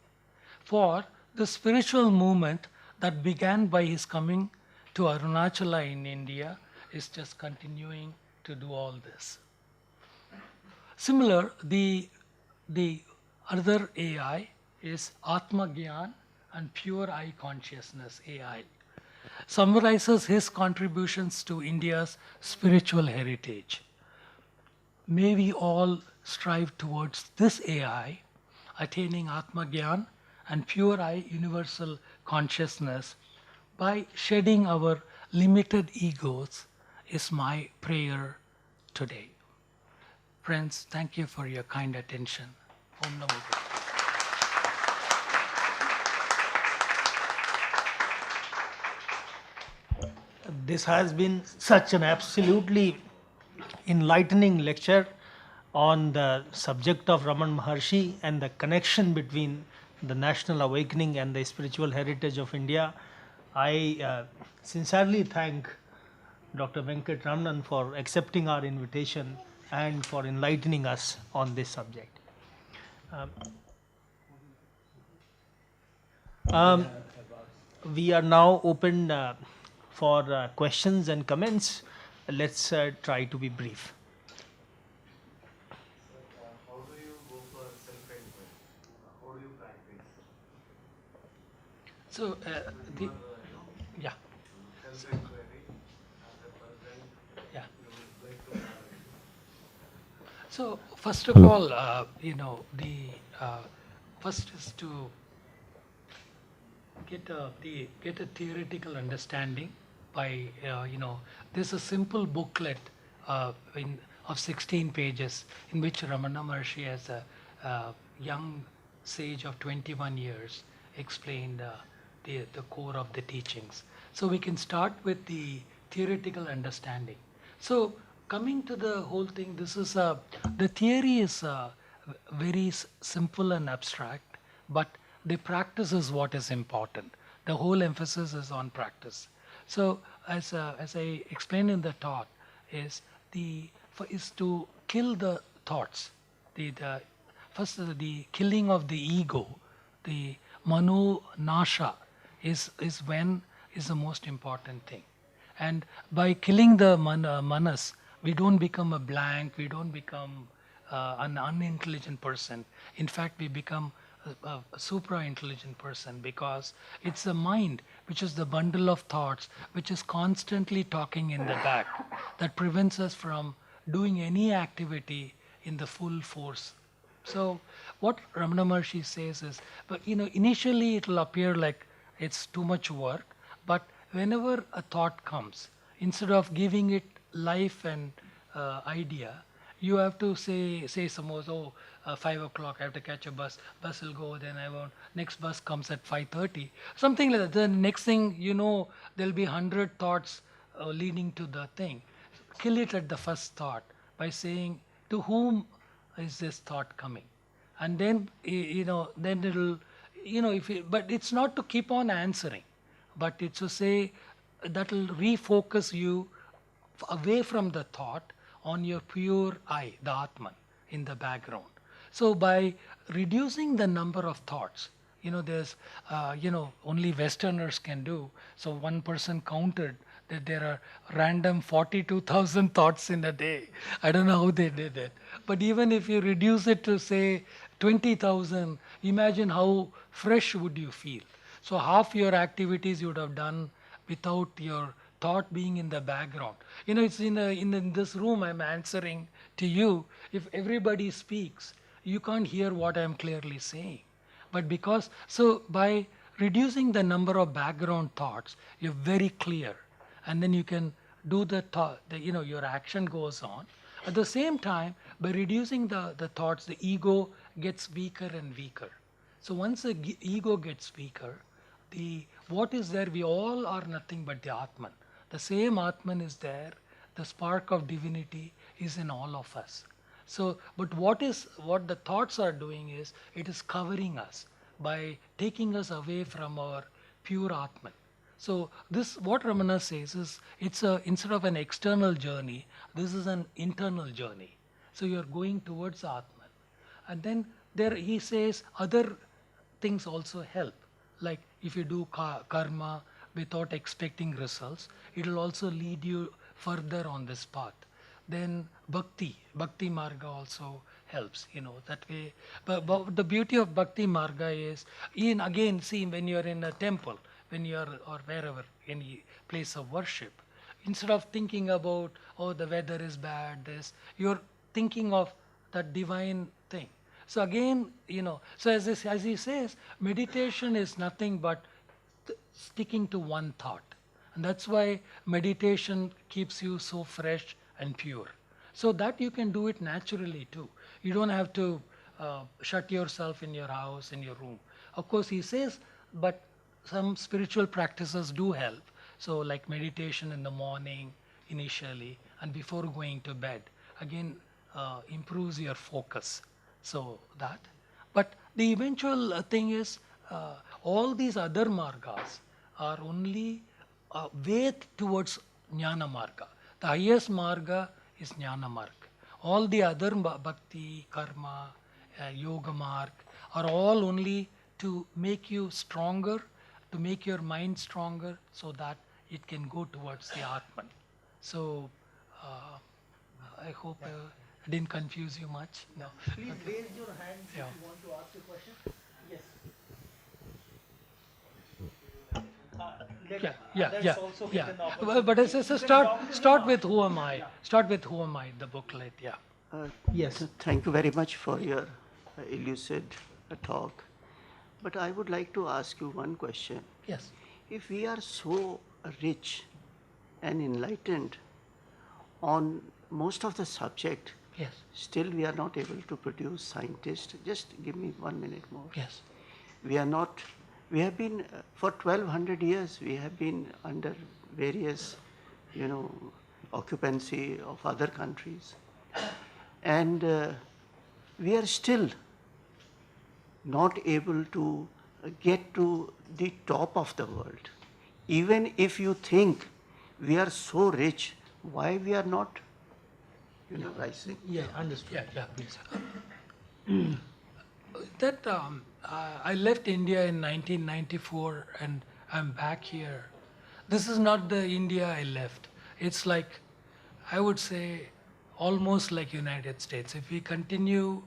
for the spiritual movement that began by his coming to Arunachala in India is just continuing to do all this. Similar, the other AI is Atma Gyan and Pure Eye Consciousness AI. Summarizes his contributions to India's spiritual heritage. May we all strive towards this AI, attaining Atma Gyan and Pure Eye Universal Consciousness by shedding our limited egos, is my prayer today. Friends, thank you for your kind attention. Om Namo Buddhaya. This has been such an absolutely enlightening lecture on the subject of Raman Maharshi and the connection between the national awakening and the spiritual heritage of India. I sincerely thank Dr. Venkat Ramanan for accepting our invitation and for enlightening us on this subject. We are now open for questions and comments. Let's try to be brief. How do you go for self-enquiry? How do you practice? So, yeah, Self-enquiry as a person, yeah. you would like to have. So, first of all, the first is to get a theoretical understanding by there's a simple booklet of 16 pages in which Ramana Maharshi, as a young sage of 21 years, explained the core of the teachings. So we can start with the theoretical understanding. So coming to the whole thing, the theory is very simple and abstract, but the practice is what is important. The whole emphasis is on practice. So as I explained in the talk, is to kill the thoughts. First the killing of the ego, the mano nasha is the most important thing. And by killing the manas, we don't become a blank, we don't become an unintelligent person. In fact, we become a supra-intelligent person, because it's the mind which is the bundle of thoughts which is constantly talking in the back that prevents us from doing any activity in the full force. So what Ramana Maharshi says is, but initially it will appear like it's too much work, but whenever a thought comes, instead of giving it life and idea, you have to say suppose 5 o'clock I have to catch a bus will go, then next bus comes at 5:30, something like that. The next thing there'll be 100 thoughts leading to the thing. Kill it at the first thought by saying, to whom is this thought coming? And then then it'll but it's not to keep on answering, but it's to say that will refocus you away from the thought on your pure eye, the Atman, in the background. So by reducing the number of thoughts, there's, only Westerners can do. So one person counted that there are random 42,000 thoughts in a day. I don't know how they did it. But even if you reduce it to say 20,000, imagine how fresh would you feel. So half your activities you would have done without your thought being in the background. It's in this room I'm answering to you. If everybody speaks, you can't hear what I'm clearly saying. But by reducing the number of background thoughts, you're very clear. And then you can do the thought, your action goes on. At the same time, by reducing the thoughts, the ego gets weaker and weaker. So once the ego gets weaker, what is there? We all are nothing but the Atman. The same Atman is there. The spark of divinity is in all of us. So, but what the thoughts are doing is, it is covering us by taking us away from our pure Atman. So what Ramana says is, instead of an external journey, this is an internal journey. So you're going towards Atman. And then he says other things also help. Like if you do karma without expecting results, it will also lead you further on this path. Then bhakti marga also helps, that way. But the beauty of bhakti marga is, in again, see, when you are in a temple, when you are, or wherever, any place of worship, instead of thinking about, oh, the weather is bad, this, you're thinking of that divine thing. So again, so as he says, meditation is nothing but sticking to one thought. And that's why meditation keeps you so fresh and pure. So that you can do it naturally too. You don't have to shut yourself in your house, in your room. Of course, he says, but some spiritual practices do help. So like meditation in the morning initially and before going to bed, again, improves your focus. So that. But the eventual thing is, all these other margas are only way towards jnana marga. The highest marga is jnana marga. All the other bhakti, karma, yoga marg are all only to make you stronger, to make your mind stronger, so that it can go towards the Atman. So I hope I didn't confuse you much. No. Please raise your hands Yeah. if you want to ask a question. Yes. Let others Yeah. also get an But opportunity. it's You a can start. dominate Start the with mark. who am I? Start with who am I? The booklet. Yeah. Yes. Thank you very much for your elucid talk. But I would like to ask you one question. Yes. If we are so rich and enlightened on most of the subject, Yes. still we are not able to produce scientists. Just give me 1 minute more. Yes. We are not, we have been, for 1200 years, we have been under various, occupancy of other countries. And we are still not able to get to the top of the world. Even if you think we are so rich, why we are not, rising? Yeah, understood. Yeah. That I left India in 1994 and I'm back here. This is not the India I left. It's like, I would say, almost like United States. If we continue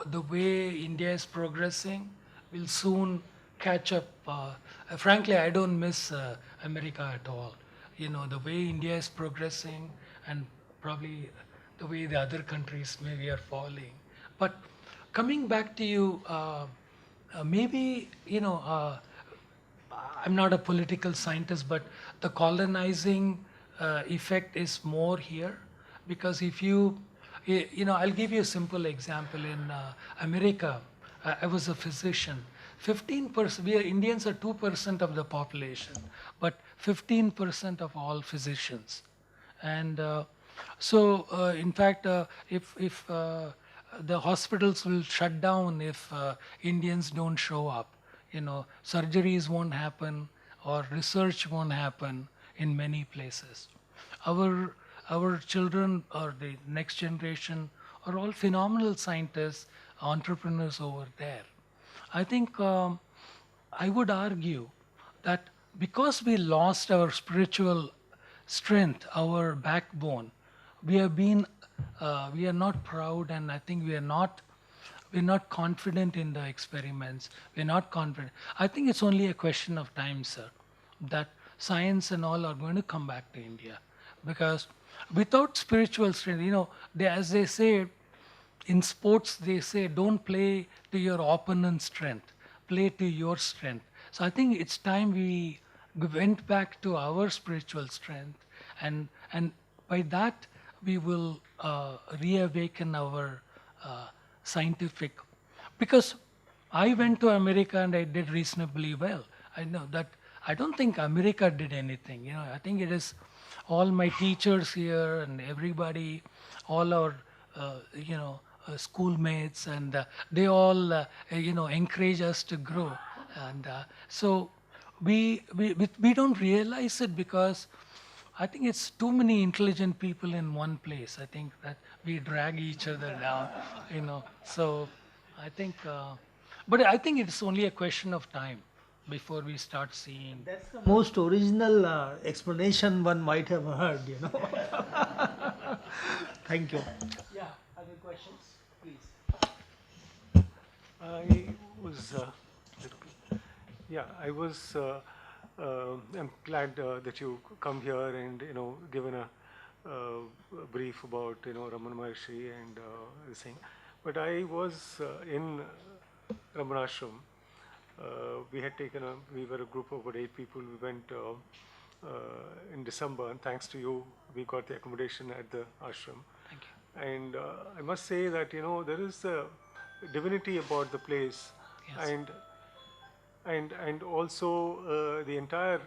the way India is progressing, we'll soon catch up. Frankly, I don't miss America at all. The way India is progressing and probably the way the other countries maybe are falling. But coming back to you, maybe, I'm not a political scientist, but the colonizing effect is more here. Because if I'll give you a simple example. In America, I was a physician. 15%, Indians are 2% of the population, but 15% of all physicians. And in fact, if the hospitals will shut down if Indians don't show up, surgeries won't happen or research won't happen in many places. Our children or the next generation are all phenomenal scientists, entrepreneurs over there. I think I would argue that because we lost our spiritual strength, our backbone, we are not proud, and I think we're not confident in the experiments. We're not confident. I think it's only a question of time, sir, that science and all are going to come back to India. Because without spiritual strength, as they say, in sports, they say, don't play to your opponent's strength, play to your strength. So I think it's time we went back to our spiritual strength, and by that we will reawaken our scientific. Because I went to America and I did reasonably well. I know that. I don't think America did anything. I think it is all my teachers here and everybody, all our schoolmates, and they all encourage us to grow. And so we don't realize it, because I think it's too many intelligent people in one place. I think that we drag each other down. So I think But I think it's only a question of time before we start seeing. That's the most original explanation one might have heard, Thank you. Yeah, other questions, please. I was, yeah, I'm glad that you come here and, given a brief about, Ramana Maharshi and this thing. But I was in Ramanasram. We were a group of about 8 people. We went in December, and thanks to you, we got the accommodation at the ashram. Thank you. And I must say that, there is a divinity about the place. Yes. And also the entire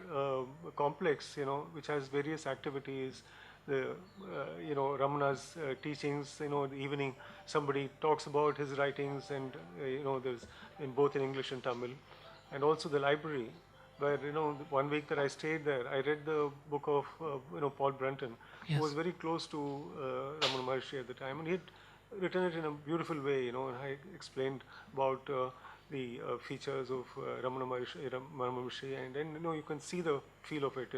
complex, which has various activities, Ramana's teachings, the evening somebody talks about his writings, and there's in both in English and Tamil, and also the library, where the 1 week that I stayed there, I read the book of Paul Brunton, Yes. who was very close to Ramana Maharshi at the time, and he had written it in a beautiful way, and I explained about the features of Ramana Maharshi, and then you can see the feel of it,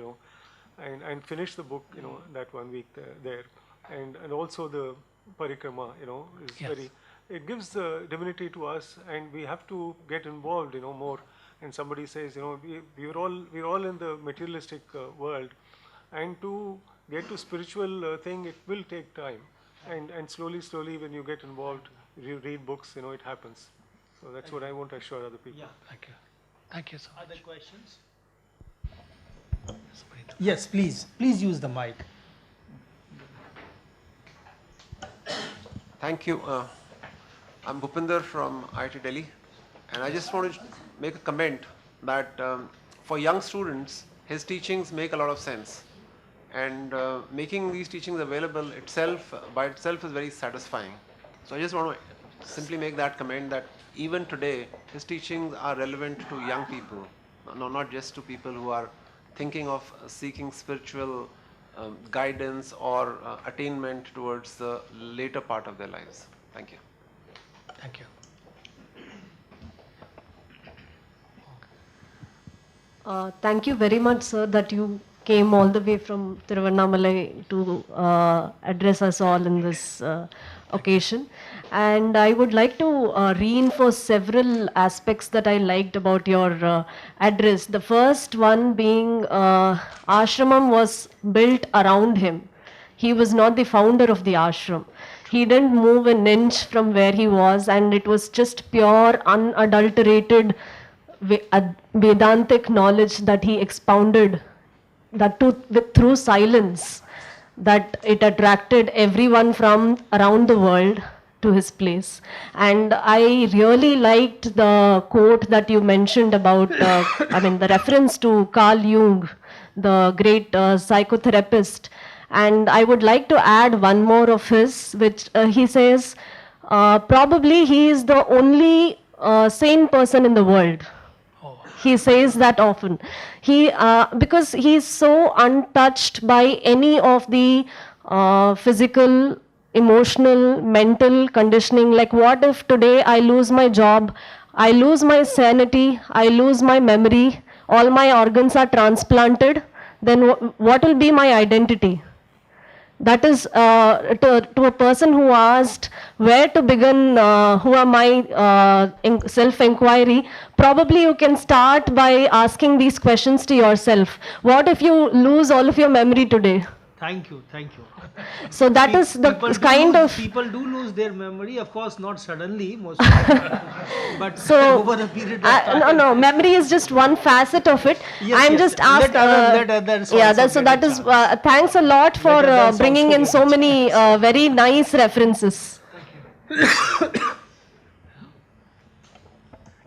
and finish the book, that 1 week there, and also the parikrama, is Yes. very. It gives the divinity to us, and we have to get involved, more. And somebody says, we're all in the materialistic world, and to get to spiritual thing, it will take time, and slowly when you get involved, you read books, it happens. So that's what I want to assure other people. Yeah. Thank you. Thank you so much. Other questions? Somebody else. Yes, please. Please use the mic. Thank you. I'm Bhupinder from IIT Delhi, and I just want to make a comment that for young students, his teachings make a lot of sense, and making these teachings available by itself is very satisfying. So I just want to simply make that comment that even today, his teachings are relevant to young people, not just to people who are thinking of seeking spiritual guidance or attainment towards the later part of their lives. Thank you. Thank you. Thank you very much, sir, that you came all the way from Tiruvannamalai to address us all in this occasion. And I would like to reinforce several aspects that I liked about your address. The first one being ashramam was built around him. He was not the founder of the ashram. He didn't move an inch from where he was, and it was just pure, unadulterated Vedantic knowledge that he expounded, that through silence, that it attracted everyone from around the world to his place. And I really liked the quote that you mentioned about, the reference to Carl Jung, the great psychotherapist. And I would like to add one more of his, which he says, probably he is the only sane person in the world. He says that often. Because he is so untouched by any of the physical, emotional, mental conditioning. Like, what if today I lose my job, I lose my sanity, I lose my memory, all my organs are transplanted, then what will be my identity? That is, to a person who asked where to begin, who am I, self-inquiry, probably you can start by asking these questions to yourself. What if you lose all of your memory today? Thank you. So that is the kind of... People do lose their memory, of course, not suddenly, most of the time, but So, over a period of time. no, memory is just one facet of it. Yes, I'm yes. just asked. Let others Yeah, also so get that a is. chance. Thanks a lot for others bringing also in get so a many very nice references.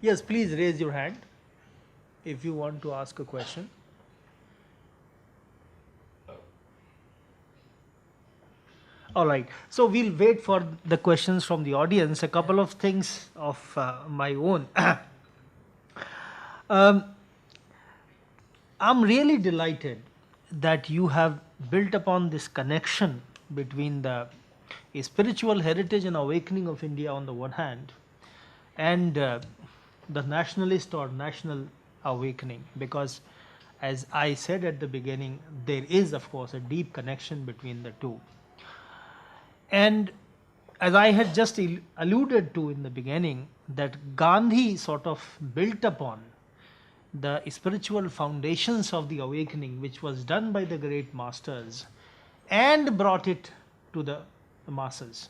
Yes, please raise your hand if you want to ask a question. All right. So we'll wait for the questions from the audience. A couple of things of my own. I'm really delighted that you have built upon this connection between the spiritual heritage and awakening of India on the one hand, and the nationalist or national awakening, because as I said at the beginning, there is of course a deep connection between the two. And as I had just alluded to in the beginning, that Gandhi sort of built upon the spiritual foundations of the awakening, which was done by the great masters, and brought it to the masses.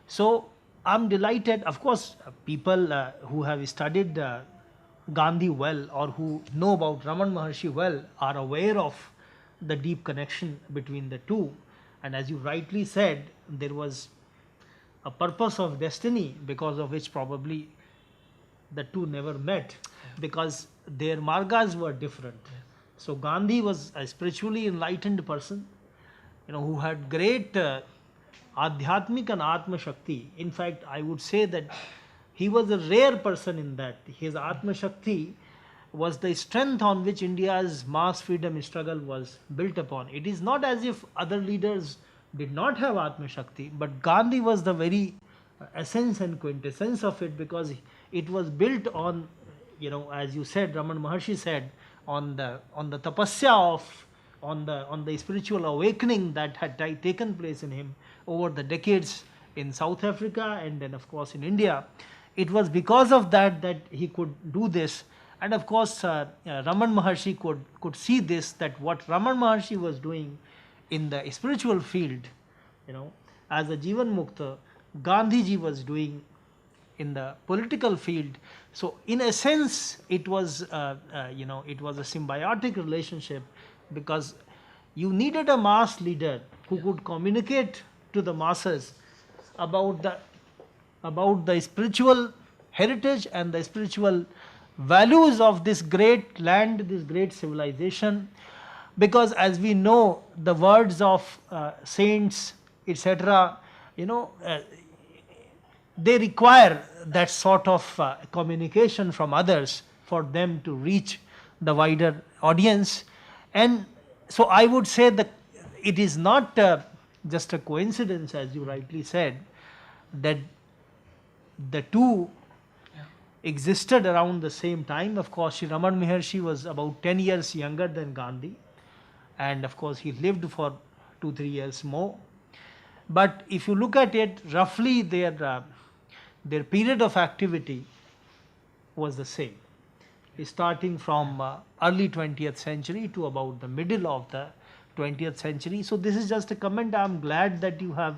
So I'm delighted. Of course, people who have studied Gandhi well, or who know about Raman Maharshi well, are aware of the deep connection between the two. And as you rightly said, there was a purpose of destiny because of which probably the two never met, because their margas were different. So Gandhi was a spiritually enlightened person, who had great adhyatmik and atma shakti. In fact, I would say that he was a rare person in that his atma shakti was the strength on which India's mass freedom struggle was built upon. It is not as if other leaders did not have atma shakti, but Gandhi was the very essence and quintessence of it, because it was built on, as you said, Raman Maharshi said, on the tapasya of, on the spiritual awakening that had taken place in him over the decades in South Africa and then of course in India. It was because of that that he could do this. And of course Raman Maharshi could see this, that what Raman Maharshi was doing in the spiritual field, as a Jivan Mukta, Gandhiji was doing in the political field. So in a sense it was it was a symbiotic relationship, because you needed a mass leader who could communicate to the masses about the spiritual heritage and the spiritual values of this great land, this great civilization. Because as we know, the words of saints, etc., they require that sort of communication from others for them to reach the wider audience. And so I would say that it is not just a coincidence, as you rightly said, that the two existed around the same time. Of course, Sri Raman Maharshi was about 10 years younger than Gandhi, and of course he lived for 2-3 years more. But if you look at it, roughly their period of activity was the same, starting from early 20th century to about the middle of the 20th century. So this is just a comment. I am glad that you have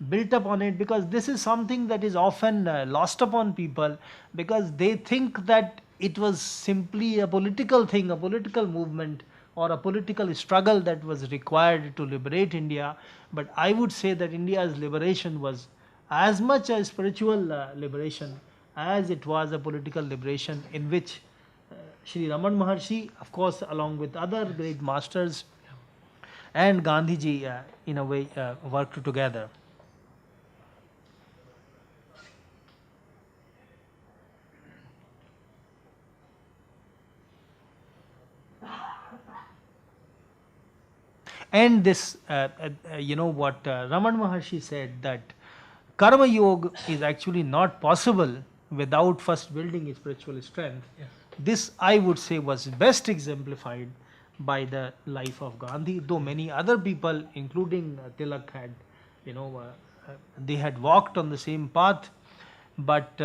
built upon it, because this is something that is often lost upon people, because they think that it was simply a political thing, a political movement or a political struggle that was required to liberate India. But I would say that India's liberation was as much a spiritual liberation as it was a political liberation, in which Sri Raman Maharshi, of course, along with other great masters, and Gandhiji, in a way, worked together. And this, what Raman Maharshi said, that Karma Yoga is actually not possible without first building spiritual strength. Yes. This, I would say, was best exemplified by the life of Gandhi, though many other people, including Tilak, had, they had walked on the same path. But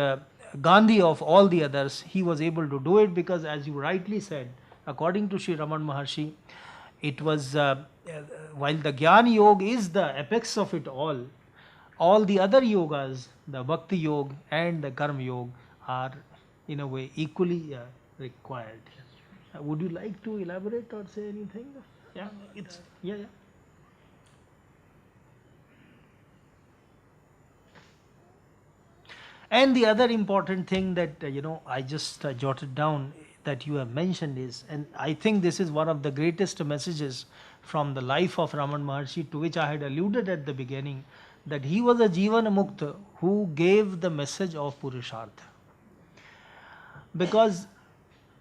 Gandhi, of all the others, he was able to do it because, as you rightly said, according to Sri Raman Maharshi, it was, while the Jnana Yoga is the apex of it all the other yogas, the Bhakti Yoga and the Karma Yoga, are in a way equally required. Would you like to elaborate or say anything? Yeah, it's, yeah. And the other important thing that, I just jotted down that you have mentioned is, and I think this is one of the greatest messages from the life of Raman Maharshi, to which I had alluded at the beginning, that he was a Jivana Mukta who gave the message of Purushartha. Because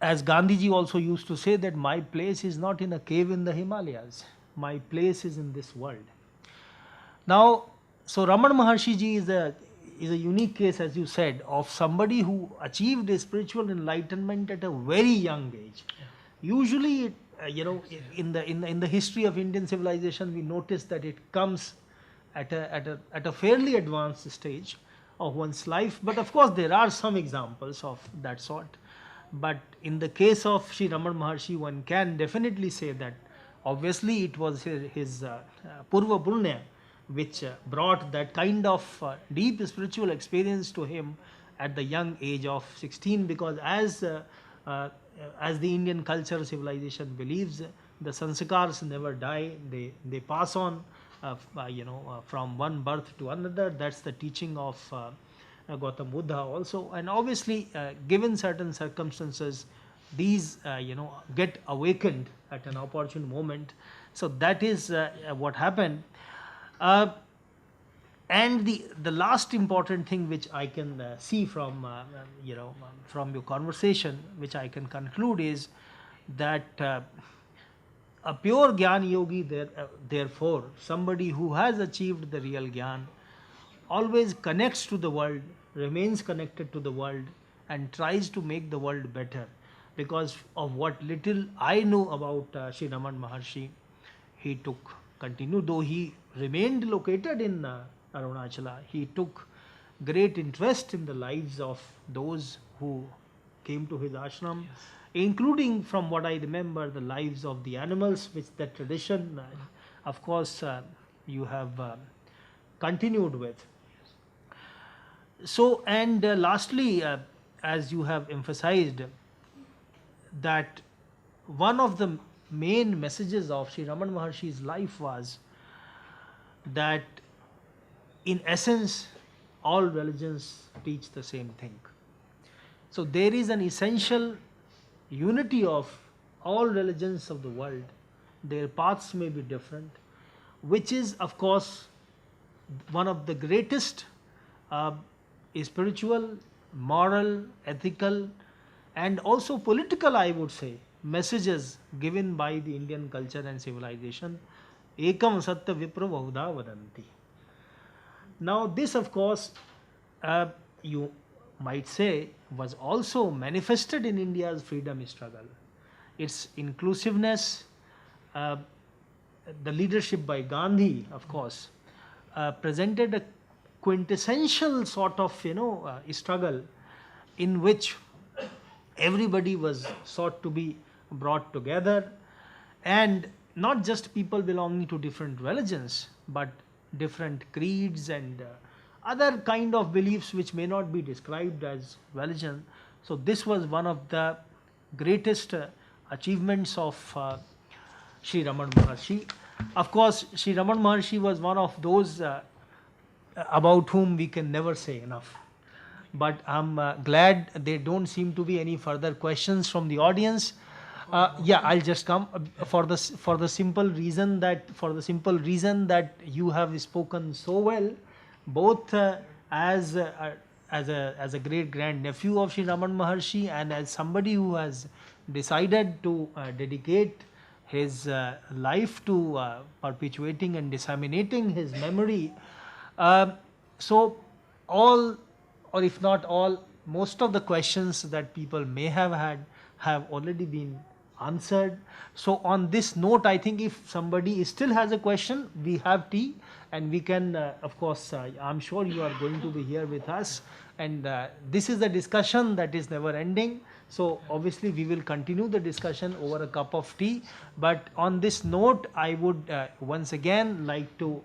as Gandhiji also used to say, that my place is not in a cave in the Himalayas, my place is in this world. Now, so Raman Maharshi ji is is a unique case, as you said, of somebody who achieved a spiritual enlightenment at a very young age. Usually, in the history of Indian civilization, we notice that it comes at a fairly advanced stage of one's life. But of course, there are some examples of that sort. But in the case of Sri Ramana Maharshi, one can definitely say that obviously it was his Purva Punya which brought that kind of deep spiritual experience to him at the young age of 16, because as the Indian culture civilization believes, the sanskars never die, they pass on from one birth to another. That's the teaching of Gautam Buddha also. And obviously, given certain circumstances, these get awakened at an opportune moment. So that is what happened. And the last important thing which I can see from from your conversation, which I can conclude, is that a pure Gyan Yogi, therefore, somebody who has achieved the real Gyan, always connects to the world, remains connected to the world, and tries to make the world better. Because of what little I know about Sri Ramana Maharshi, he continued, though he remained located in Arunachala, he took great interest in the lives of those who came to his ashram, including, from what I remember, the lives of the animals, which that tradition, of course, you have continued with. So, and lastly, as you have emphasized, that one of the main messages of Sri Ramana Maharshi's life was that in essence all religions teach the same thing. So there is an essential unity of all religions of the world. Their paths may be different, which is of course one of the greatest spiritual, moral, ethical, and also political, I would say, messages given by the Indian culture and civilization. Ekam satya vipra bahudha vadanti. Now this, of course, you might say, was also manifested in India's freedom struggle. Its inclusiveness, the leadership by Gandhi, of course, presented a quintessential sort of struggle in which everybody was sought to be brought together, and not just people belonging to different religions, but different creeds and other kind of beliefs which may not be described as religion. So this was one of the greatest achievements of Sri Ramana Maharshi. Of course, Sri Ramana Maharshi was one of those about whom we can never say enough. But I'm glad there don't seem to be any further questions from the audience. Yeah, I'll just come for the simple reason that you have spoken so well, both as a great grand nephew of Sri Ramana Maharshi and as somebody who has decided to dedicate his life to perpetuating and disseminating his memory. So all, or if not all, most of the questions that people may have had have already been answered. So on this note, I think if somebody still has a question, we have tea, and we can, of course, I'm sure you are going to be here with us, and this is the discussion that is never ending. So obviously we will continue the discussion over a cup of tea. But on this note, I would once again like to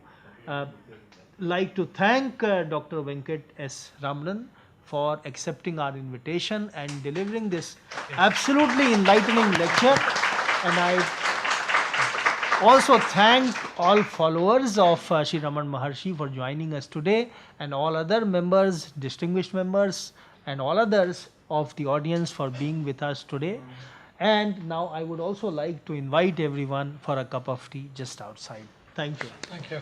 thank Dr. Venkat S. Ramanan for accepting our invitation and delivering this absolutely enlightening lecture. And I also thank all followers of Sri Ramana Maharshi for joining us today, and all other members, distinguished members, and all others of the audience for being with us today. And now I would also like to invite everyone for a cup of tea just outside. Thank you. Thank you.